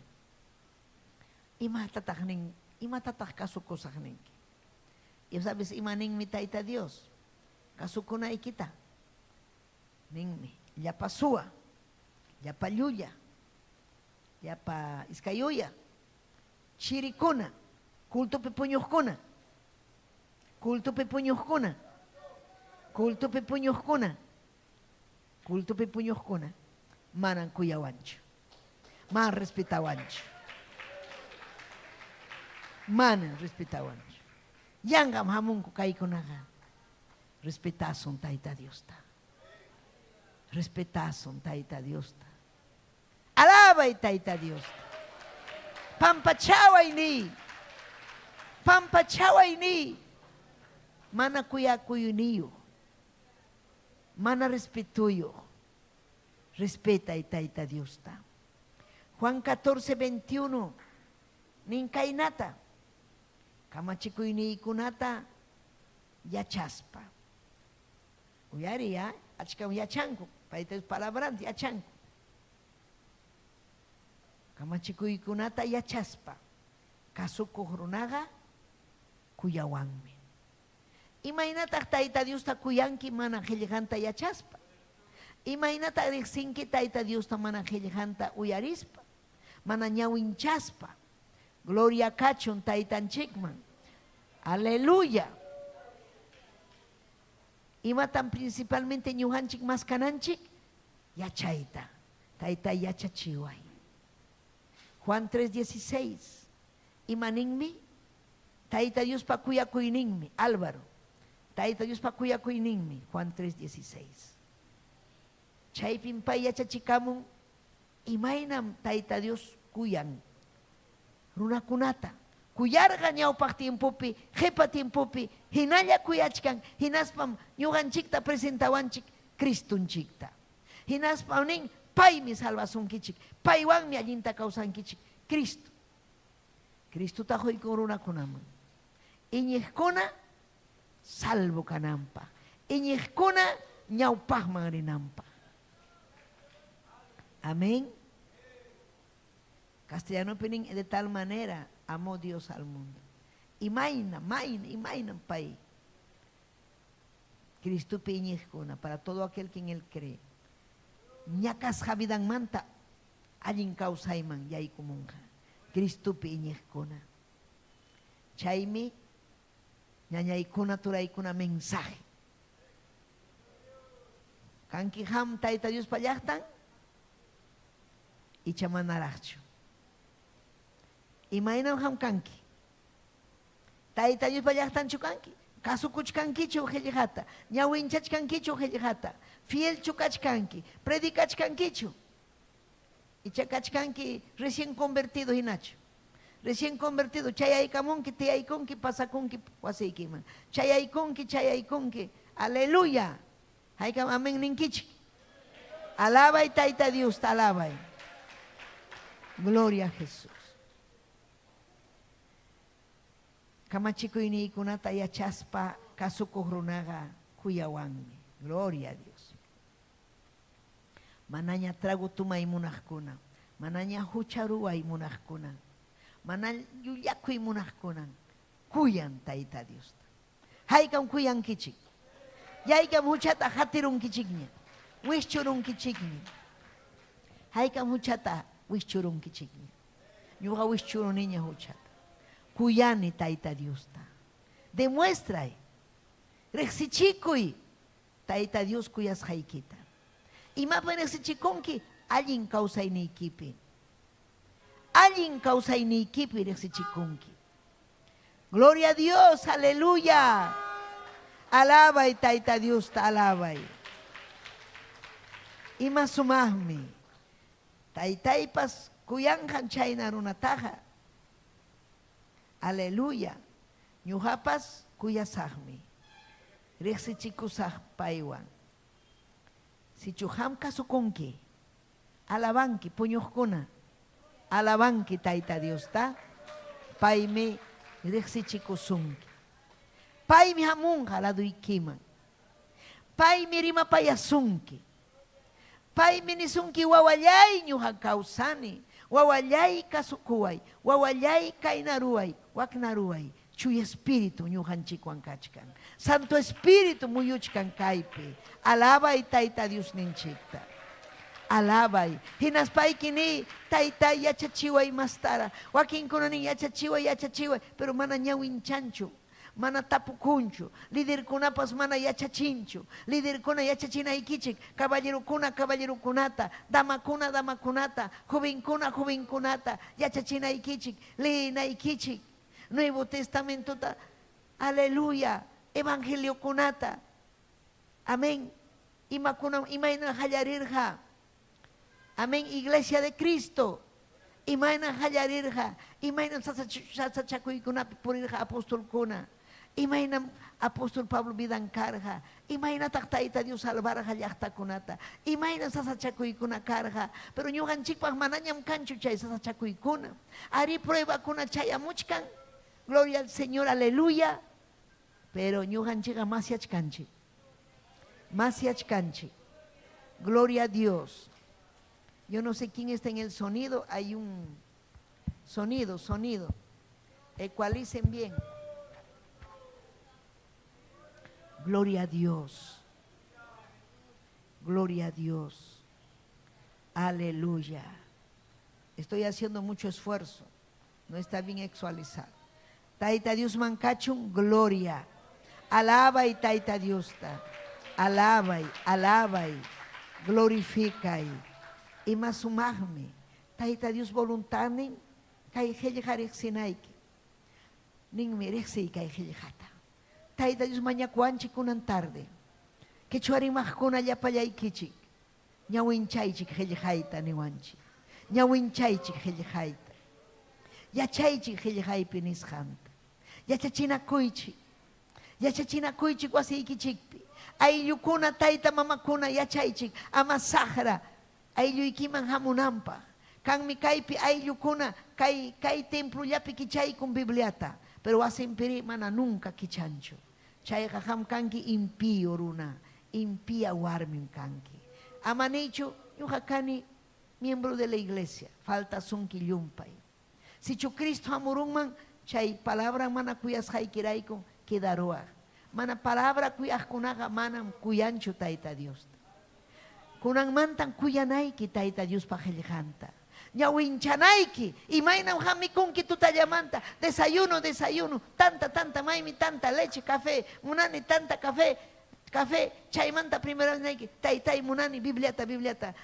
Imatataq kasukusaq ninki. Y sabes imaninmi tayta Dios. Kasukunaykita. Ninmi. Llapa suwa. Llapa llulla. Llapa iskayuya. Chirikuna. Kultupi puñuqkuna. Manan kuyawanchu. Man respetawanchu. Manan respetawanchu. Yangam hamunku kaykunaqa. Respetasun tayta Diosta. Respetasun tayta Diosta. Alabay tayta Diosta. Pampachaway ni. Mana kuyakuyuniyo. Mana respetuyo. Respeta tayta Diosta. Juan 14:21. Ninkaynata. Kamachikuynikunata yachaspa. Uyari ya, achkam yachanku. Paytas palabras yachanku. Kamachikuykunata yachaspa. Kasukuq runaqa kuyawanmi. Imaynataq tayta Diosta kuyanki mana qillqanta yachaspa. Imaynataq riqsinki tayta Diosta mana qillqanta uyarispa. Mana ñawinchaspa. Gloria kachun taytanchikman. Aleluya. Imatan principalmente ñuqanchik maskananchik yachayta. Tayta yachachiway. Juan 3:16. Imaninmi, Taita Dios pa kuyakuininmi, Álvaro. Taita Dios pa kuyakuininmi, Juan 3:16. Chaypin pa yachachikamun, imaynam Taita Dios kuyan. Runakunata. Kuyarga ñawpaq tiempopi, jepa tiempopi, hinalla kuyachkan, hinaspam ñuqanchikta presentawanchik Cristunchikta. Hinaspam nin paymi salvasunkichik, paywanmi allinta kawsankichik, Cristo. Cristuta huykun runakunaman. Iñiqkuna salvo kananpaq. Iñiqkuna ñawpaqman rinanpaq. Amén. Castellano pinin de tal manera amó Dios al mundo. Y maina pay. Cristo piñiqkuna para todo aquel que en él cree. Ñakas javidan manta allin kausayman yaykumunqa. Cristo piñiqkuna. Chaymi ñañaykuna turaykuna mensaje. Kanki ham Tayta Dios pallaqtan y chamanaraqchu. Imaynam ham kanki. Tayta Dios pallaqtanchu kanki. Kasukuchkankichu qillqata. Ñawinchachkankichu qillqata. Fielchu kachkanki. Predikachkankichu. Y chakachkanki recién convertido hinachu. Recién convertido. Chayaykamunki, tiyaykunki, pasakunki, wasiykiman. Chayaykunki. Aleluya. Haykam amén ninkichik. Alabay Tayta Dios, alabay. Gloria a Jesús. Kamachikuynikunata yachaspa kasukuq runaqa kuyawanmi. Gloria a Dios. Manaña trago tumay munaqkuna. Manaña hucharuay munaqkuna. Manaña yuyakuy munaqkuna. Kuyan Tayta Dios. Haykam kuyankichik. Yaykam huchata hatirunkichikña. Wishchurunkichikña. Haykam huchata wishchurunkichikña. Ñuqa wishchuruniña huchata. Kuyani Tayta Diosta. Demuestra. Rexichikuy. Tayta Dios kuyas haykita. Imapan rexichikunki allin kawsaynikipi. Allin kawsaynikipi rexichikunki. Gloria a Dios, aleluya. Alabay Tayta Diosta, alabay. Ima sumahmi. Taytaypas kuyanqan chayna runataqa. Aleluya. Ñuqapas kuyasaqmi. Riqsichikusaq paywan. Sichuqam kasukunki. Alabanki puñuqkuna. Alabanki Tayta Diosta. Paymi riqsichikusunki. Paymi hamunqa laduykiman. Paymi rimapayasunki. Paymi nisunki wawallay ñuqa kawsani. Wawallay kasukuway. Wawallay kaynaruway. Waknaruway. Chuy Espíritu ñuqanchikwan kachkan. Santo Espíritu muyuchkan kaypi. Alabay Tayta Dios ninchikta. Alabay. Hinaspayki Tayta yachachiway mastara. Wakinkuna ni yachachiway. Pero mana ñawinchanchu. Mana tapukunchu. Liderkunapas mana yachachinchu. Liderkuna yachachinaykichik. Caballerukunata. Damakunata. Jovenkunata. Yachachinaykichik. Leenaykichik. Nuevo Testamento. Aleluya. Evangelio kunata. Amén. Imayna hallarirja. Amén. Iglesia de Cristo. Imayna hallarirja. Imayna sasachakuykuna purirja apóstol kuna. Imayna apóstol Pablo vidankarja. Imayna Tayta Dios salvarja llaqtakunata. Imayna sasachakuykuna karja. Pero ñuqanchikpaq manañam kanchu chay sasachakuykuna. Ari pruebakuna chayamuchkan. Gloria al Señor, aleluya. Pero ñuqanchikqa más yachkanchi. Gloria a Dios. Yo no sé quién está en el sonido. Hay un sonido. Ecualicen bien. Gloria a Dios. Gloria a Dios. Aleluya. Estoy haciendo mucho esfuerzo. No está bien ecualizado. Tayta Dios mankachun, gloria. Alabay Tayta Diosta. Alabay. Glorificay. Y más sumagme. Tayta Dios voluntanen. Kay helljarexinaiki. nin merece y kay hijata. Tayta Dios mañakuanchik kunan tarde. Que chuarimajkuna llapallaykichik. Ñawinchaychik hijayta niwanchik. Ñawinchaychik hijayta. Yachaychik hijaypi nisqanta. Yachachinakuychik. Yachachinakuychik wasiykichikpi. Ayllukuna tayta mamakuna yachaychik. Ama sahra. Aylluykiman hamunampa. Kanmi kaypi ayllukuna kay templollapi kichaykun Bibliata. Pero wasinpiri mana nunca kichanchu. Chayqa hamkanki impío runa. Impía warmim kanki. Amanichu ñuqa kani miembro de la iglesia. Falta sunki llumpay. Si Cristo hamurunman chay palabra mana kuyasqaykirayku quedaroa. Mana palabra kuyaqkunaqa manam kuyanchu tayta Dios. Kunanmantan kuyanayki tayta Dios paqillanta. Ñawinchanaiki, imaynam hamikunki tutallamanta, desayuno, tanta maymi, tanta leche, café, munani tanta café, chaymanta primera vez taytay munani Bibliata,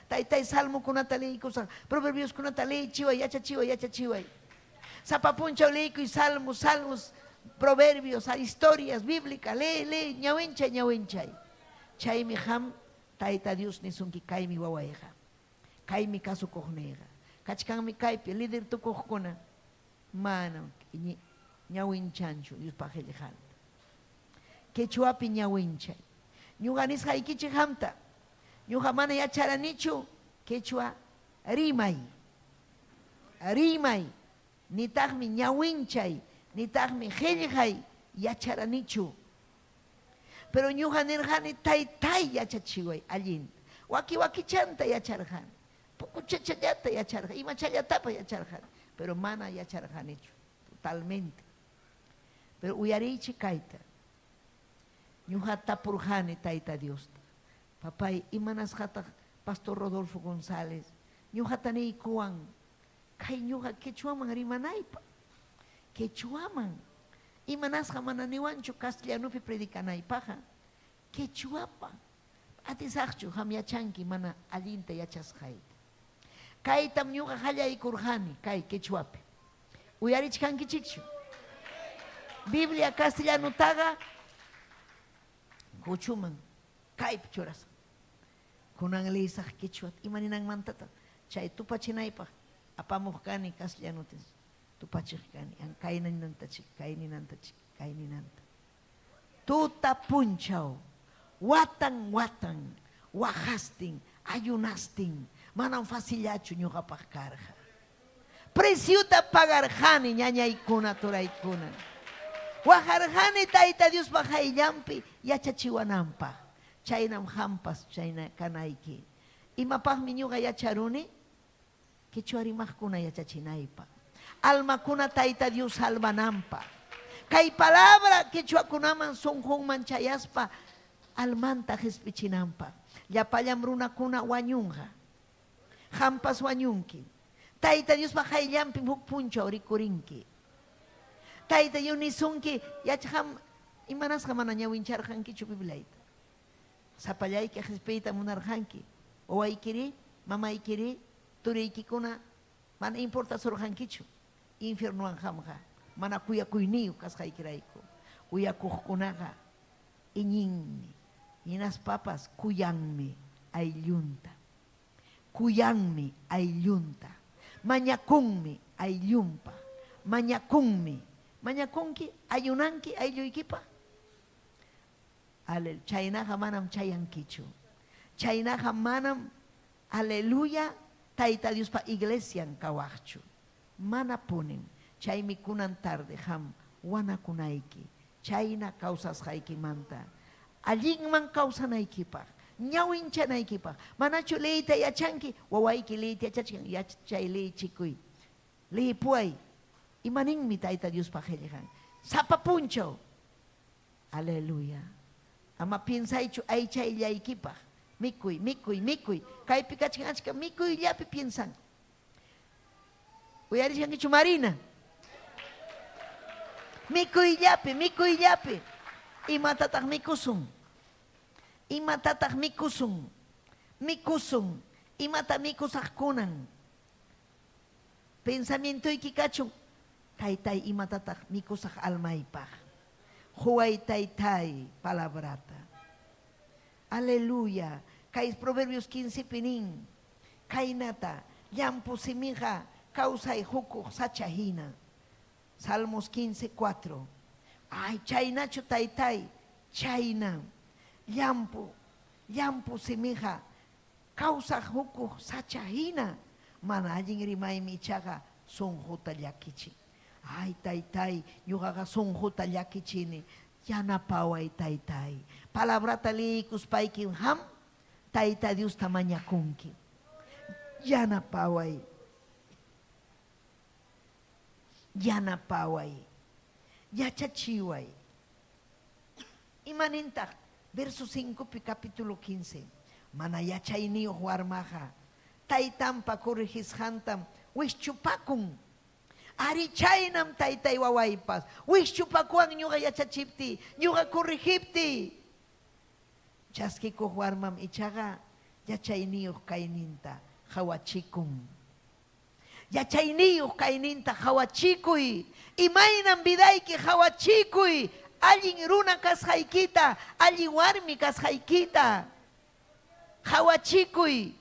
taytay salmo kunata leikusan, proverbios kunata leichiway, yachachiway. Sapapunchaw leikuy salmos, proverbios, historias bíblicas, lee, ñawinchay. Chaymi ham tayta Dios nisunki kaymi wawayqa, kaymi kasukuqniyqa. Kachkanmi kaypi líder tukuqkuna manam ñawinchanchu Dios paqillanta. Quechuapi ñawinchay. Ñuqa nisqaykichik hamta. Ñuqa mana yacharanichu quechua rimay. Nitaqmi ñawinchay, nitaqmi qillqay yacharanichu. Pero ñuqa nirqani taytay yachachiway allinta. Wakichanta yacharqani. Chachallata yacharqa, ima challatapa yacharqa, pero mana yacharqanichu, totalmente. Pero uyarichi kayta, ñuqa tapurqani tayta Dios. Papay, imanasqata Pastor Rodolfo González, ñuqata niykuwan, kay ñuqa quechuaman rimanaypa, quechuaman. Imanasqa mana niwanchu castellanupi predicanaypaqa, quechuapa. Atisaqchu ham yachanki mana allinta yachasqayta. Kaytam ñuqa qallaykurqani kay quechuapi. Uyarichkankichikchu. Biblia castellanutaqa huchuman kaypi churasqa. Kunan leysaq quechuata imaninanmantata chay tupachinaypaq apamuq kani castellanutis. Tupachiq kani kayninantachik. Tuta punchaw watan wajastin ayunastin manam facillachu ñuqapaq karqa. Preciuta pagarqani ñañaykuna turaykuna. Wajarqani tayta Diospaq hayllampi yachachiwananpaq. Chaynam hampas chayna kanayki. Imapaqmi ñuqa yacharuni? Quechua rimaqkuna yachachinaypaq. Almakuna tayta Dios salvananpaq. Kay palabra quechuakunaman sunqunman chayaspa almanta hispichinanpaq. Llapallam runakuna wañunqa. Hampas wañunki. Tayta Diospa hayllampi huk punchaw rikurinki. Tayta Dios nisunki yachham imanasqa mana ñawincharqankichu Bibliayta. Sapallayki hispiyta munarqanki. Owaykiri, mamaykiri, turiykikuna mana importa surqankichu. Infiernuwan hamqa. Mana kuyakuyniyu kasqaykirayku. Uyakuqkunaqa iñinmi. Inas papas kuyanmi ayllunta. Kuyanmi ayllunta. Mañakunmi ayllunpa. Mañakunki ayunanki aylluykipa. Chaynaqa manam chayankichu. Chaynaqa manam aleluya tayta Diospa iglesian kawaqchu. Mana punim. Chaymi kunan tarde ham wanakunayki. Chayna kawsasqaykimanta. Allinman kawsanaykipaq. Ñawinchanaykipa. Manachu leyta yachanki, wawayki leyta yachachkan, yachay leychikuy. Leypuay. Imaninmi tayta Diospa qillqan. Sapapunchaw. Aleluya. Ama piensaychu aychayllaykipa. Mikuy. Kaypi kachkan achka mikuyllapi piensan. Uyarishkankichu Marina. Mikuyllapi. Imatataq mikusun. Imata mikusaqkunan. Pensamientoyki kachun. Taytay imatatak mikusak almaypaj. Huay taytay palabrata. Aleluya. Kay Proverbios 15 pinin. Kainata. Llampu simija. Causay huku sachahina. Salmos 15:4. Ay, chaynacho taytay. Chayna. Llampu simija. Causa huku sachahina. Mana allin rimay michaga. Sonjuta llakichi. Ay, taytay, yugaga sonjuta llakichini. Yanapaway taytay. Palabrata liikus paikin ham. Tayta Dios tamaña kunki. Yanapaway. Yanapaway. Yachachiway. Imaninta. Verso 5, capítulo 15. Mana yachayniyo huarmaja. Taytampa corregis hantam. Wischupakun. Ari chaynam taytay wawaypas. Wischupakwan ñuga yachachipti. Ñuga corregipti. Chaskiko huarmam ichaga. Yachayniyuq kayninta hawachikun. Yachayniyuq kayninta hawachikuy. Imaynam vidayki hawachikuy. Allin runa kashaykita. Allin warmi kashaykita. Hawachikuy.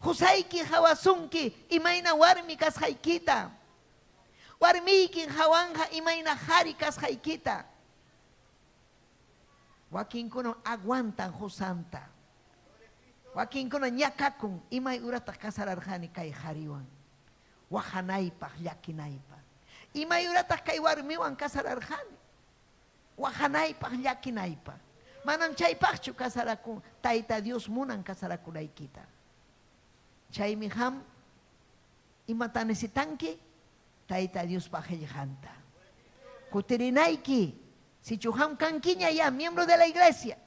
Husayki hawasunki. Imayna warmi kashaykita. Warmiyki hawanja imayna hari kashaykita. Wakinkuno aguantan husanta. Wakinkuno ñakakun imay urata kasararjani kay hariwan. Wahanaypaq llakinaypaq. Imay urata kay warmiwan kasararjani. Wahanaypaq llakinaypaq. Manam chaypaqchu kasarakun. Tayta Dios munan kasarakunaykita. Chaymi ham imata necesitanki. Tayta Dios pajellanta. Kutirinayki. Si chuham kankiña ya, miembro de la iglesia.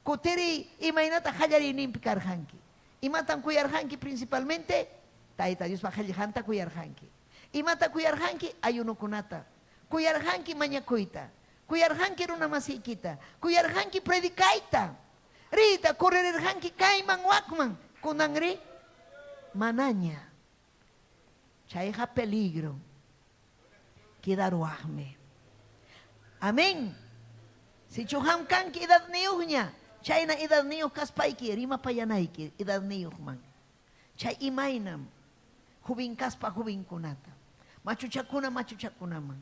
Kutiri imaynata hallarinimpi karjanki. Imatan kuyarjanki principalmente. Tayta Dios pajellanta kuyarjanki. Imata kuyarjanki ayunukunata. Kuyarjanki mañakuyta. Kuyarjanki runa masikita. Kuyarjanki predikaita. Rita correrjanki kayman wakman. Kunangri manaña. Chayja peligro. Kidaruajme. Amén. Si chuham kanki edad niuhña. Chayna edad niuh kaspayki. Rima payanayki edad niuhman. Chay imaynam. Hubin kaspa hubin kunata. Machuchakunaman.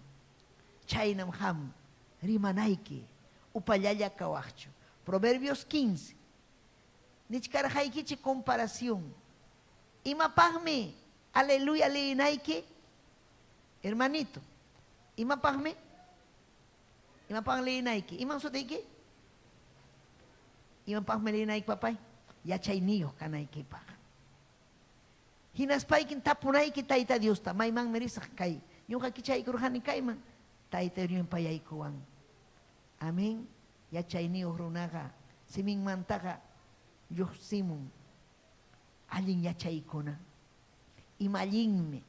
Chaynam ham. Rimanayki. Upallaya kawachcho. Proverbios 15. Nichkarjaykichi comparación. Imapagme. Aleluya leinaiki. Hermanito. Imapagme. Imapang leinaiki. Imang sutiki. Imapagme leinaiki papay. Yachay niyo kanaiki pa. Hinaspaikin tapunaiki tayta Dios ta. May mang merisak kay. Yung kakichay kurhani kay man. Tayta rin yung payay kuwang. Amen. Yachay niyo runaga. Siming mantaga. Diyos simong. Aling yachay ko na. Imalinme.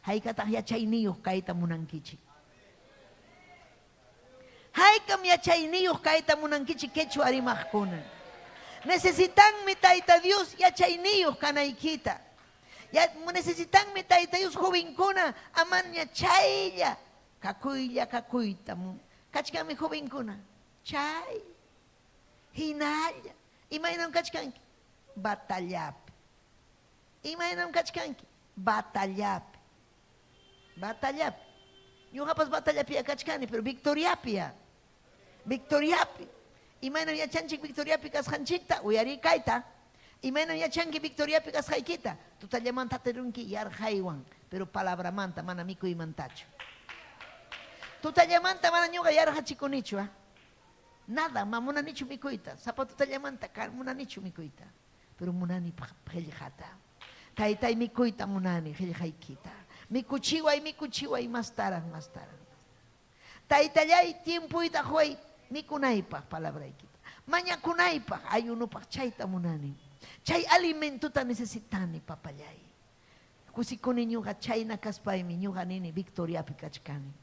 Hay katah yachay niyo kahit amunang kichik. Hay kam yachay niyo kahit amunang kichik kecho arimahkunan. Necesitan mi tayta Dios yachay niyo kanaykita. Necesitan mi tayta Dios jovenkuna aman yachayya. Kakuyta mo. Kachkami jovenkuna. Chay. Hinalya. Imaynam kachkanki. Batallap. Imaynam kachkanki. Batallap. Yung kapas batallapia kachkani, pero victoriapia. Imaynam yachanchik victoriapi kashanchikta, uyari kaita. Imaynam yachanki victoriapi kashaykita. Tutallamanta terunki yar haywan, pero palabra manta, mana miku imantacho. Tutallamanta mana nyuga yar hachikunichu, nada, mamuna nichu mikuita. Sapato tutallamanta, muna nichu mikuita. Pero munani pajelijata. Taytay mikuita munani, helijaykita. Mikuchiway, mastaran. Taytallay tiempuita huay, mikunaypaj palabraykita. Mañakunaypaj, ayunupaj, chayta munani. Chay alimentuta necesitani papallay. Kusikuni ñuga chayna kaspaymi, ñuga nini victoriapi kachkani.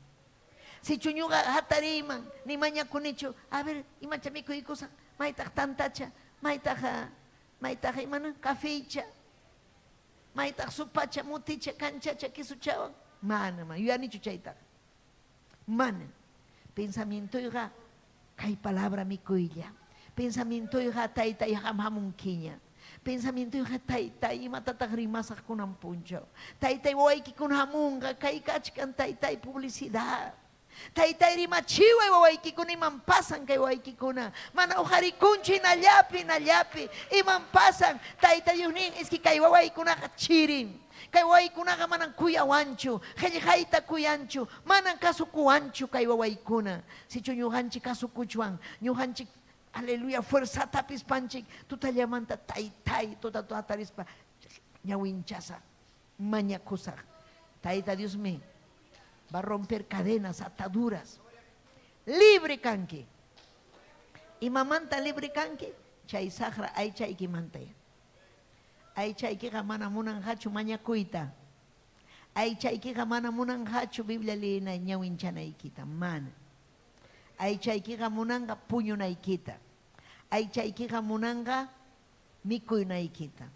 Si chuñuga hatariman, ni mañakunichu, a ver, imacha mikuykusa, maytaj tantacha, maytaj imana, cafecha. Maytak supacha, muticha, canchacha, kisuchawan. Mana, yo ya ni chuchaita. Mana, pensamiento yoga, kai palabra mi cuilla. Pensamiento yoga taita y hamunquiña. Pensamiento yoga taita y matatagrimasak con ampuncho. Taita y waiki con hamunga, kai kachkan taita y publicidad. Taita y rimachiwa y waiki con iman pasan kai waiki kuna. Mana ujari kunchi nallapi iman pasan. Taita yunin es que kai waiki kuna chirin. Kay waykuna manan kuyawanchu, qillqayta kuyanchu, manan kasukuwanchu kay wawaykuna. Sichu ñuqanchik kasukuchwan, ñuqanchik aleluya fuerzatapis panchik, tutallamanta taytay, tutatarispa ñawinchasa, mañakusaq. Tayta Dios me va a romper cadenas, ataduras. Libre kanki. Imamanta libre kanki, chay sahra ay chay kimantaya. Ay chaykiqa mana munanqachu mañakuyta. Ay chaykiqa mana munanqachu Biblia liyinay ñawinchanaykita, mana. Ay chaykiqa munanqa puñunaykita. Ay chaykiqa munanqa mikuynaykita.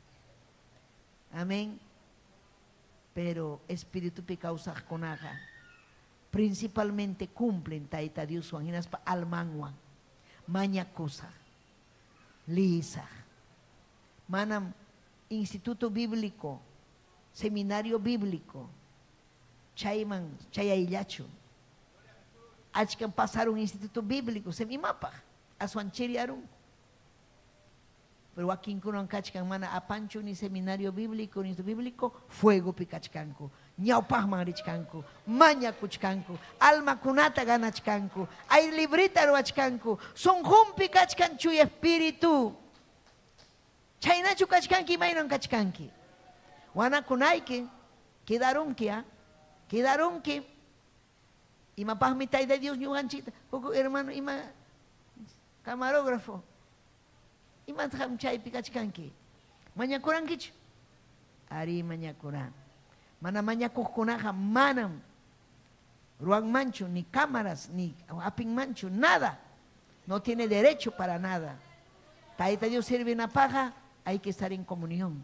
Amén. Pero espiritupi kawsaqkunaqa principalmente cumplen tayta Dioswan hinaspa almanwan mañakusaq, lisaq. Manam instituto bíblico, seminario bíblico, chayman, chayayllachu. Achkan pasaron instituto bíblico, semimapa, asuanchiriaron. Pero aquí kunan kachkan mana apancho ni seminario bíblico, ni instituto bíblico, fuego pikachkanku, ñawpajman richkanku, maña kuchkanku, alma kunata ganachkanku, ay librita roachkanku, son humpi kachkanchu y espíritu. Chaynachu kachkanki mayran kachkanki. Wanakunayki, quedaronki. Ima pajmi tay de Dios ñuganchita. Poco hermano, ima camarógrafo. Ima chaypi kachkanki. Mañakurankichu. Ari mañakuran. Mana mañakukunaja manam. Ruan mancho, ni cámaras, ni apin mancho, nada. No tiene derecho para nada. Taita Dios sirve una paja. Hay que estar en comunión.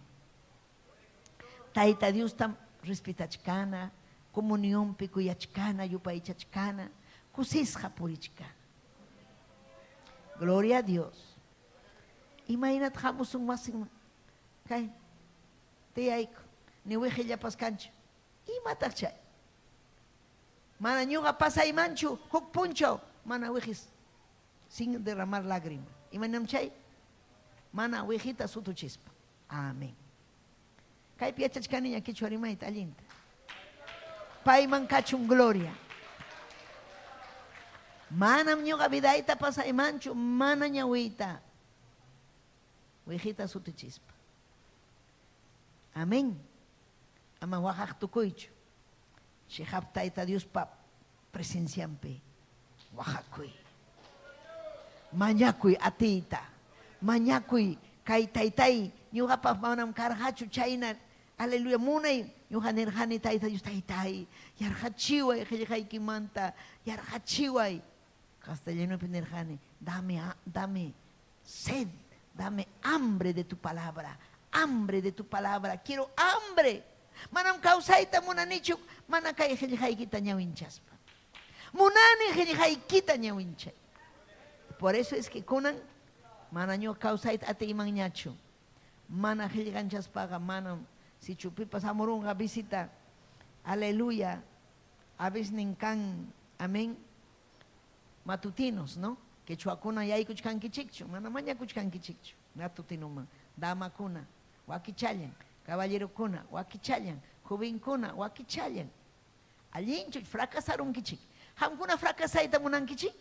Taita Dios tam respetachkana, comunión picuyachkana, yupaichachkana, kusisja purichkana. Gloria a Dios. Imagínate, jamos un máximo. Kay, te aiko, ni weje ya pascancho. Y matachay. Mana ñuga pasa y mancho, huk puncho, mana wejis, sin derramar lágrima. Imanam chay. Mana wejita sutu chispa. Amén. Kay piachachkaniña kichwarimayta allinta. Payman kachun gloria. Manam ñuqa vidayta pasaymanchu, mana ñawita. Wejita sutu chispa. Amén. Ama waqaq tukuychu. Shihab tayta Dios pa presenciampe. Waqakuy. Mañakuy atita. Mañakuy kay taytay ñuqapa manam karqachu chayna aleluya munay ñuqa nirqani tayta Dios taytay yarqachiway qillqaykimanta yarqachiway castellanopi nirqani dame sed, dame hambre de tu palabra, quiero hambre. Manam kawsayta munanichu mana kay qillqaykita ñawinchaspa munani qillqaykita ñawinchay. Por eso es que kunan mana ño causait ate iman ñachu. Mana qillqanchas paga, mana si chupipas amorunga visita. Aleluya. A veces ninkan, amén. Matutinos, ¿no? Que chuacuna ya hay kuchkankichikchu. Mana maña kuchkankichikchu. Matutinuma. Dama kuna, wakichayan. Caballero kuna, wakichayan. Joven kuna, wakichayan. Allinchu fracasaron kichik. Hamkuna fracasaita munankichik.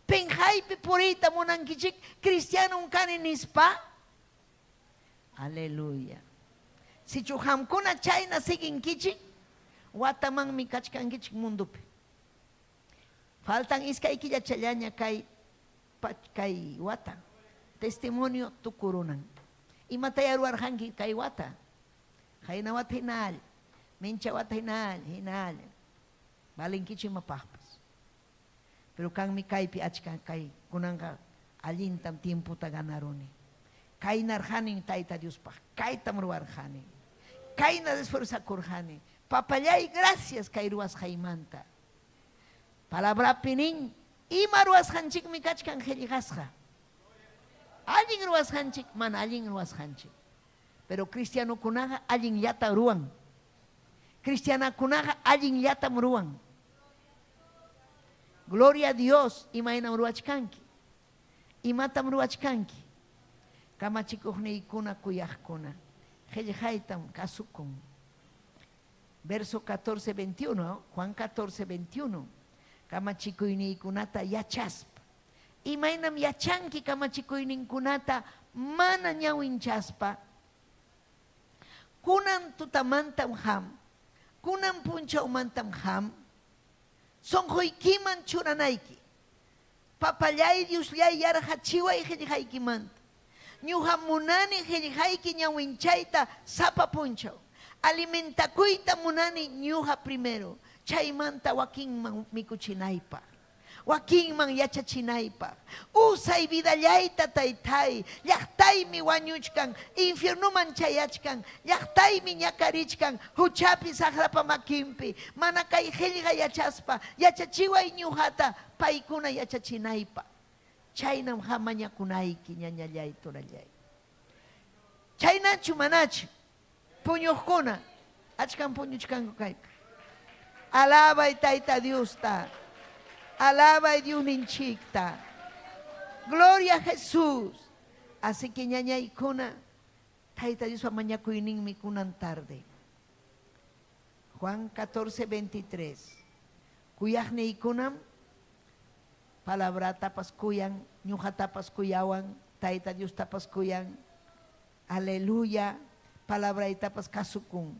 Penjaipi purita monankichik cristiano un kani nispa. Aleluya. Si chuhamkuna chayna sigin kichik, wataman mi kachkan kichik mundupi. Faltan iskay killa challaña kay wata. Testimonio tukurunan. Imatay arhanki kay wata. Hayna wata hinal. Mincha wata hinal. Balin kichik mapahpas. Pero kang mi kaypi achka kay kunanga allintam tiempo ta ganaroni. Kay narhanin tayta Dios pa. Kay tamruarhani. Kay na esfuerza kurhani. Papayay, gracias, Kairuas Jaimanta. Palabra pinin, Imaruas Hanchik Mikachkan Heligasja. Alguien ruas Hanchik, man, alguien ruas Hanchik. Pero cristiano kunaga, alguien yata ruan. Cristiana kunaga, alguien yata muruan. Gloria a Dios, imaina muruachkanki. Imata muruachkanki. Kama chikuhne ikuna kuyahkuna. Helighaitam kasukun. Verso 14, 21, Juan 14, 21. Kama chikuini ikunata yachaspa. Imainam yachanki kama chikuinin kunata mana nyawin chaspa. Kunan tutamantam ham. Kunan puncha umantam ham. Sonjoy kiman churanaiki. Papayay diuslay yarhachiway helihaikimant. Nyuhamunani helihaiki nyawinchaita sapa puncho. Alimentakuita munani nyuha primero. Chaimanta wakin mikuchinaipa. Wakin man yachachinaipa. Usay vidallaita taytay. Llaktay mi wañuchkan. Infierno man chayachkan. Llaktay mi ñakarichkan. Huchapi sagrapa makimpi. Manakay helga yachaspa. Yachachiway ñuhata. Paikuna yachachinaipa. Chaynam hamañakunayki ñañallay turallay. Chaynachu manachu. Puñuhkuna. Achkan puñuchkanku kaypi. Alaba y taita Dios ta. Alaba y Dios ninchikta. Gloria a Jesús. Así que ñaña y kuna. Taita Dios va mañana kuinin mi kunan tarde. Juan 14, 23. Kuyahne y kunam. Palabra tapas kuyan. Ñuja tapas kuyawan. Taita Dios tapas kuyan. Aleluya. Palabra y tapas kasukun.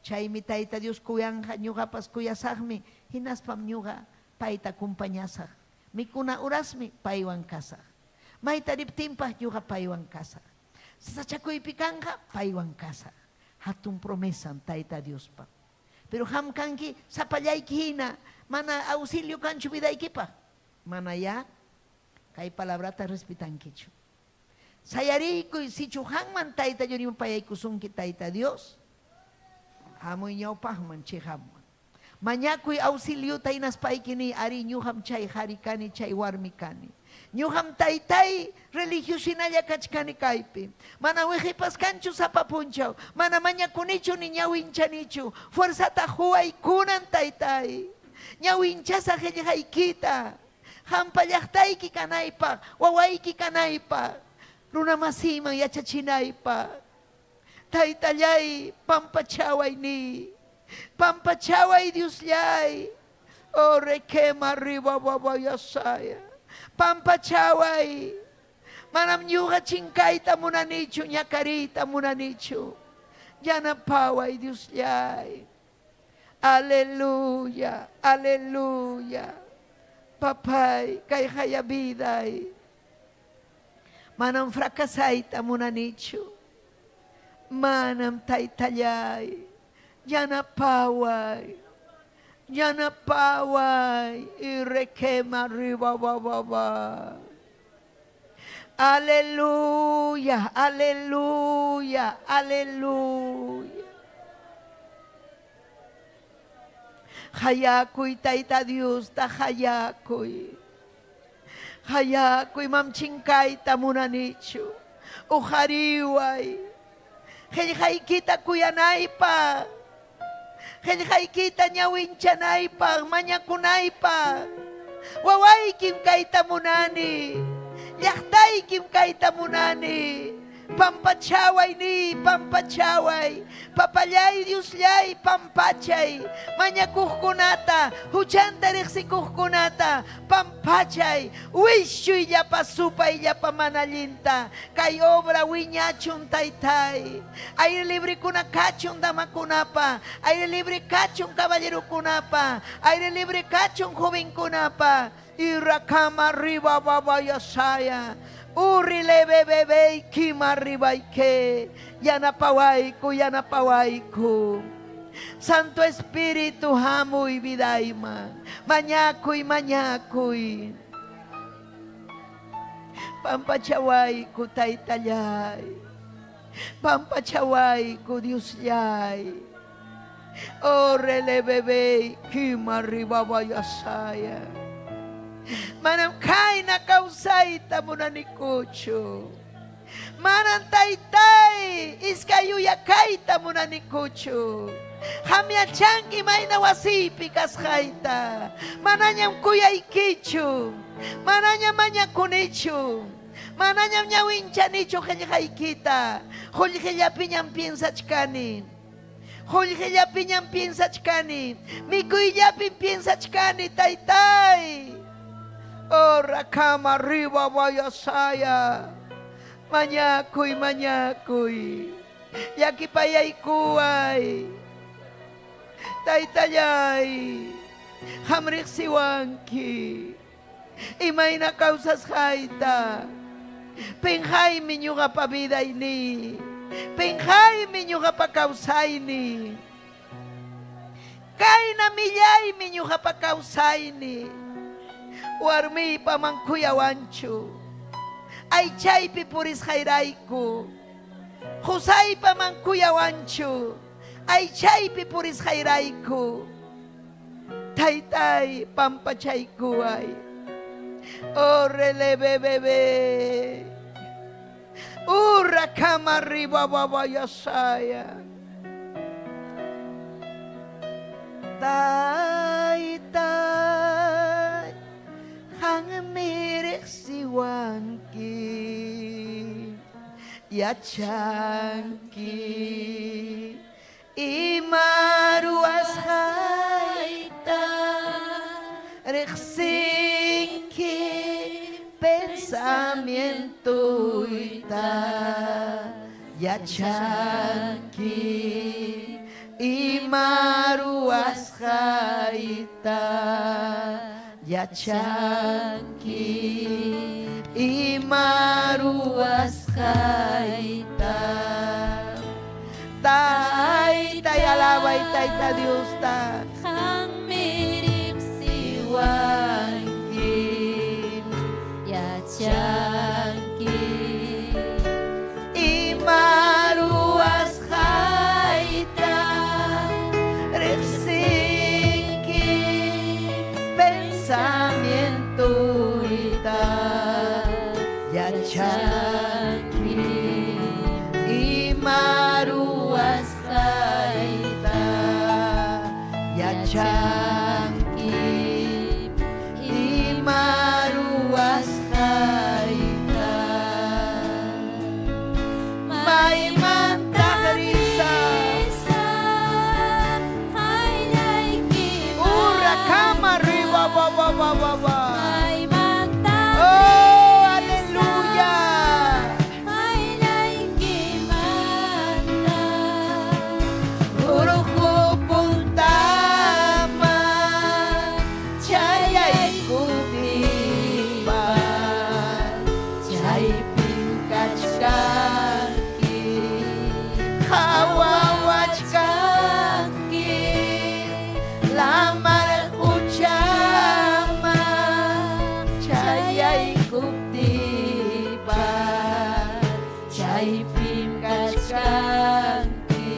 Chaymi taita Dios kuyanja ñuga pas kuyasagmi. Hinaspam ñuga. Paita acompañasa. Mikuna urasmi paiwan casa. Maita riptimpa yuga paiwan casa. Sachakuy pikanja paiwan casa. Hatun promesa taita Dios pa. Pero ham kanki sapallay kihina. Mana auxilio kanchu vidaykipa. Mana ya. Kay palabrata respitan kichu. Sayariko si chuhanman taita yorim payay kusunki taita Dios. Hamoy ñaw pahman chihamman. Mañakuy auxilio tainas paikini ari ñuham chay harikani chay warmikani. Ñuham taytay religiosinalla kachkani kaypi. Mana wejipas kanchu sapapunchaw. Mana mañakunichu ni ñawinchanichu. Fuerzata huay kunan taytay. Ñawinchasa hellhaykita. Hampallaqtayki kanaypa. Wawayki kanaypa. Runamasiman yachachinaypa. Taytallay pampachaway ni. Pampachaway Dios llay. Oh requema arriba babayasaya. Pampachaway. Manam nyuga chinkaita munanichu. Ñakarita munanichu. Yanapaway Dios llay. Aleluya. Aleluya. Papay. Kay hayabiday. Manam fracasaita munanichu. Manam taytallay. Yanapaway, yanapaway, y requema arriba, bababa. Aleluya, aleluya, aleluya. Hayakuy taita Dios ta hayakuy. Hayakuy mamchinkay ta munanichu. Uhariway. Helhaykita kuyanaypa. Helhaykita ñawinchanaypa, mañakunaypa. Wawaykim kayta munani. Llaqtaykim kayta munani. Pampachaway ni, pampachaway. Papallay Diosllay, pampachay. Mañakuhkunata, huchanta riqsikuhkunata, pampachay. Wishuy llapa supay llapa manalinta. Kay obra wiñachun taytay. Aire libre kuna kachun damakunapa. Aire libre kachun caballerokunapa. Aire libre kachun jovenkunapa. Y rakama arriba babayasaya. Urile bebebe kima ribaike. Yanapawaiku, yanapawaiku. Santo Espíritu hamuy vidaima. Mañakuy, mañakuy. Pampachawaiku taytallay. Pampachawaiku Dios llay. Orele bebe, kimaribabaya saya. Manam kay na kausaita mo na ni Kucho. Manang taytay, iskayuya kaita mo na ni Kucho. Hamya chanki may nawasipi kas kaita. Mananyam kuya ikichu. Mananyam manya kunichu. Mananyam nyawincha nicho kanya kaikita. Huli kaya pinyam piensa chkani. Huli kaya pinyam piensa chkani. Mikuy yapin piensa chkani taytay. Ora kama riba vaya saya. Manyakoy, manyakoy. Yakipayay kuway. Taytayay. Hamrik siwangki. Imay na kausas haita. Penghay minyo ka pabiday ni. Penghay minyo ka pakausay ni. Kay namiyay minyo ka pakausay ni. Warmi pamangkuyawancho. Ay chay pipuris khairaiku. Husay pamangkuyawancho. Ay chay pipuris khairaiku. Taytay pampachay kuay. Orele bebebe. Ura kamariba babaya saya. Taytay hang mirek siwanki ya chanki imaruas haita reksinki pensamiento ita ya chanki imaruas haita ya chanki imaruas haita Taytay alabay tayta Dios ta Hang mirik siwangkin ya changkin imaruas haita reksinki pensamiento ita ya chanki imaruas haita ya chanki imaruas haita may mantakrisa ura kama riba baba baba baba oh hallelujah uruku puntama cayay kudiba cay pingkach kaki hawawach kaki lamar kuchama cayay kudiba cay pingkach kaki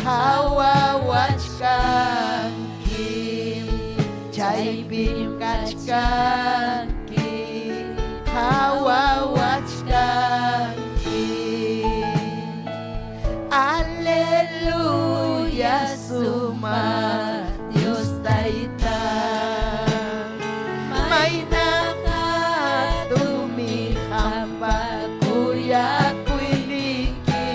hawawach kaki chay pingkach kaki hawawach kaki Aleluya suma Dios taita may nakatumihamba kuya kuiliki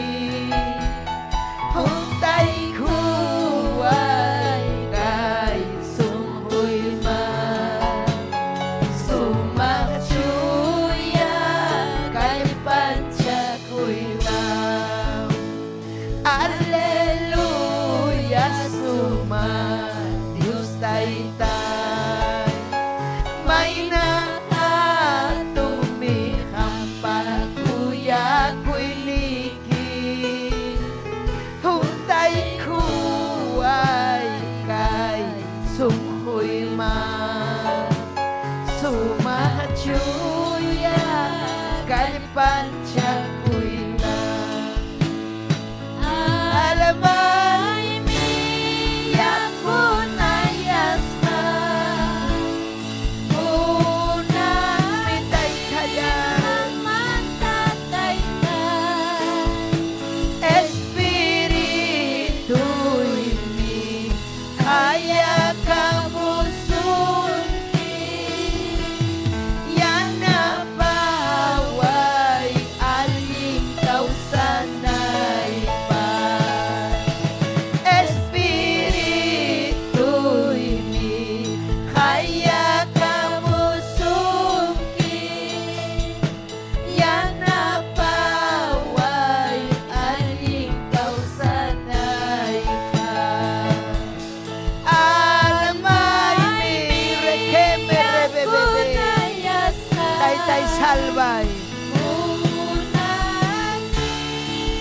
huntay kuway kay sunghoy man sumakchuya kay pancha kuy man Aleluya suma Dios taytay may nakatumihamba kuya kuiliki huntay kuway kay sunghoy man sumachuya kay pancha kuy man alamay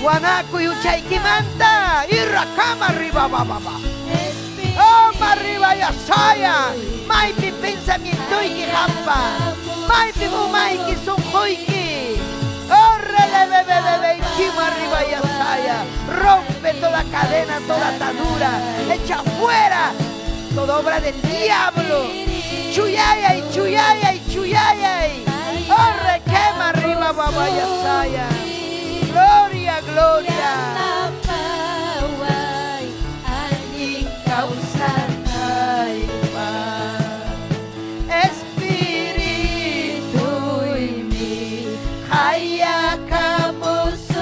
Guanaco y Uchaikimanta, irra cama arriba, baba. Oh, arriba ya saya. Maipi pensamiento y que jampa. Maipi bumaiki son hoiki. Oh, bebe, quima arriba ya saya. Rompe toda cadena, toda atadura. Echa fuera toda obra del diablo. Chuyayay, chuyayay, chuyayay. Oh, requema arriba, baba ya saya. Gloria, gloria. Espíritu y mi haya kamusuki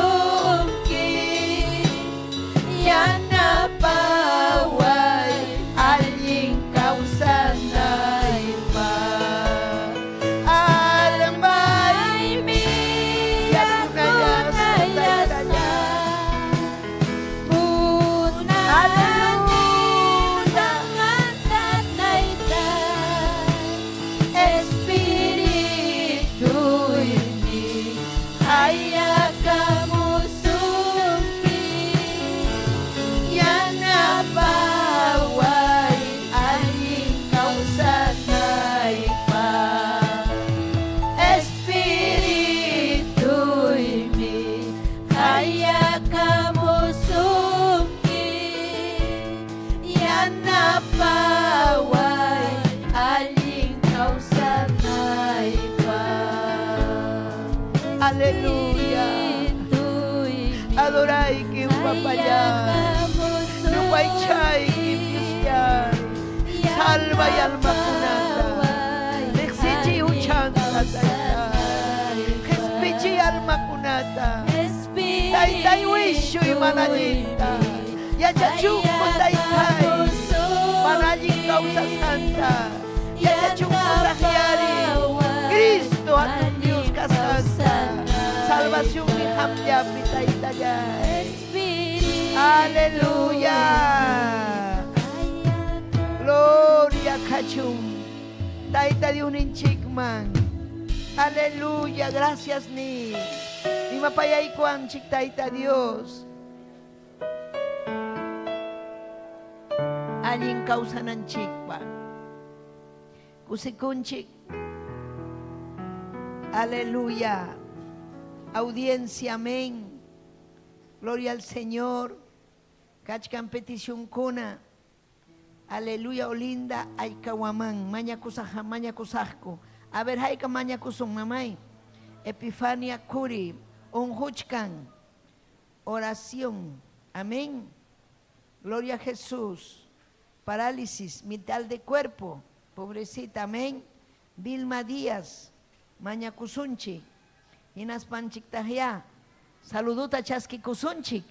yana pawai alin kausanay pa almay mi Aleluya. Adorai que un papaya. No paichai que piusiar. Salva y alma kunata. Nexiji uchanta taita. Jespichi alma kunata. Taitai wishu y manajita. Yachachunko taitai. Manajin causa santa. Yachachunko rajiari. Cristo a tu Dios casanta. Salvación y hamya pita ya. Aleluya. Gloria Kachum. Taita de un inchikman. Aleluya. Gracias ni. Ni mapayay kuan chik taita Dios. Alin kausanan chikpa. Kusikunchik. Aleluya. Audiencia, amén. Gloria al Señor. Kachkan petición kuna. Aleluya, olinda. Aykawaman. Mañakusaja, mañakusajko. A ver, hayka mañakusung mamay. Epifania Kuri. Onhuchkan. Oración. Amén. Gloria a Jesús. Parálisis, mitad de cuerpo. Pobrecita, amén. Vilma Díaz. Mañakusunchi. Inas panchik tahya. Saluduta chaski kusunchik.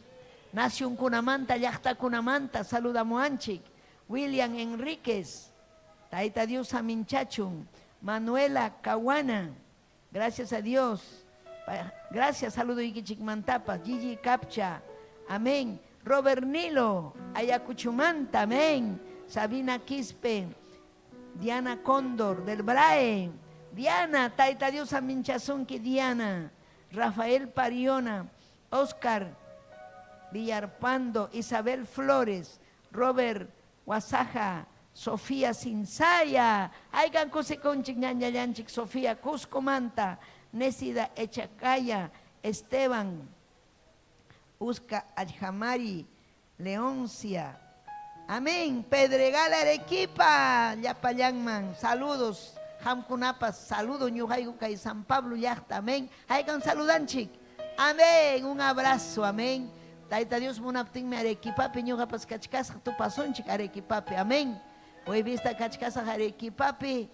Nación kunamanta, llakta kunamanta. Saludamuanchik. William Enríquez. Taita Dios aminchachun. Manuela Caguana. Gracias a Dios. Gracias, saludo Iquichic Mantapa. Gigi Capcha. Amén. Robert Nilo. Ayacuchumanta. Amén. Sabina Quispe. Diana Cóndor del Brae. Diana, Taita Dios Aminchazunki Diana, Rafael Pariona, Oscar Villarpando, Isabel Flores, Robert Wasaja, Sofía Sinsaya, Aigan Kusikonchik Ñañayanchik, Sofía Cuscomanta, Nésida Echacaya, Esteban, Usca Ajamari, Leoncia, amén, Pedregal Arequipa, Yapayangman, saludos. Hamkunapas, saludo, Ñuhayuca y San Pablo, Yachta, amén. Haykan saludanchik, amén. Un abrazo, amén. Taita Dios munaptin me Arequipapi, Ñuhapas Kachkasa, tu pasonchik Arequipapi, amén. Hoy vista Kachkasa Arequipapi,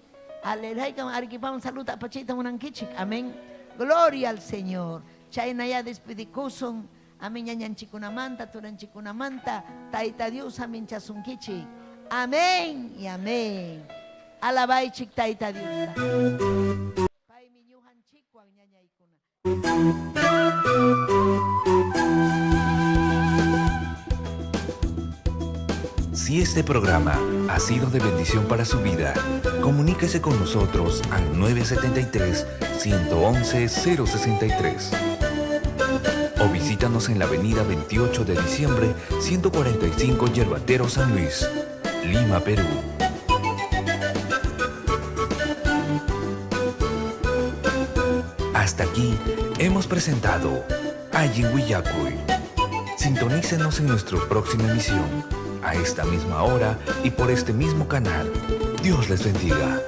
Haykan Arequipa, un saludo a Pachita Munankichik, amén. Gloria al Señor. Chaynaya despedikusun, amén. Ñañanchikunamanta, Turanchikunamanta, Taita Dios, amén. Chasunkichik, amén y amén. Alabay chik taita Dios. Pai miñuhan chikwan ñañaykuna. Si este programa ha sido de bendición para su vida, comuníquese con nosotros al 973-111-063. o visítanos en la avenida 28 de diciembre, 145 Yerbatero San Luis, Lima, Perú. Hasta aquí hemos presentado Ayin Willacuy. Sintonícenos en nuestra próxima emisión, a esta misma hora y por este mismo canal. Dios les bendiga.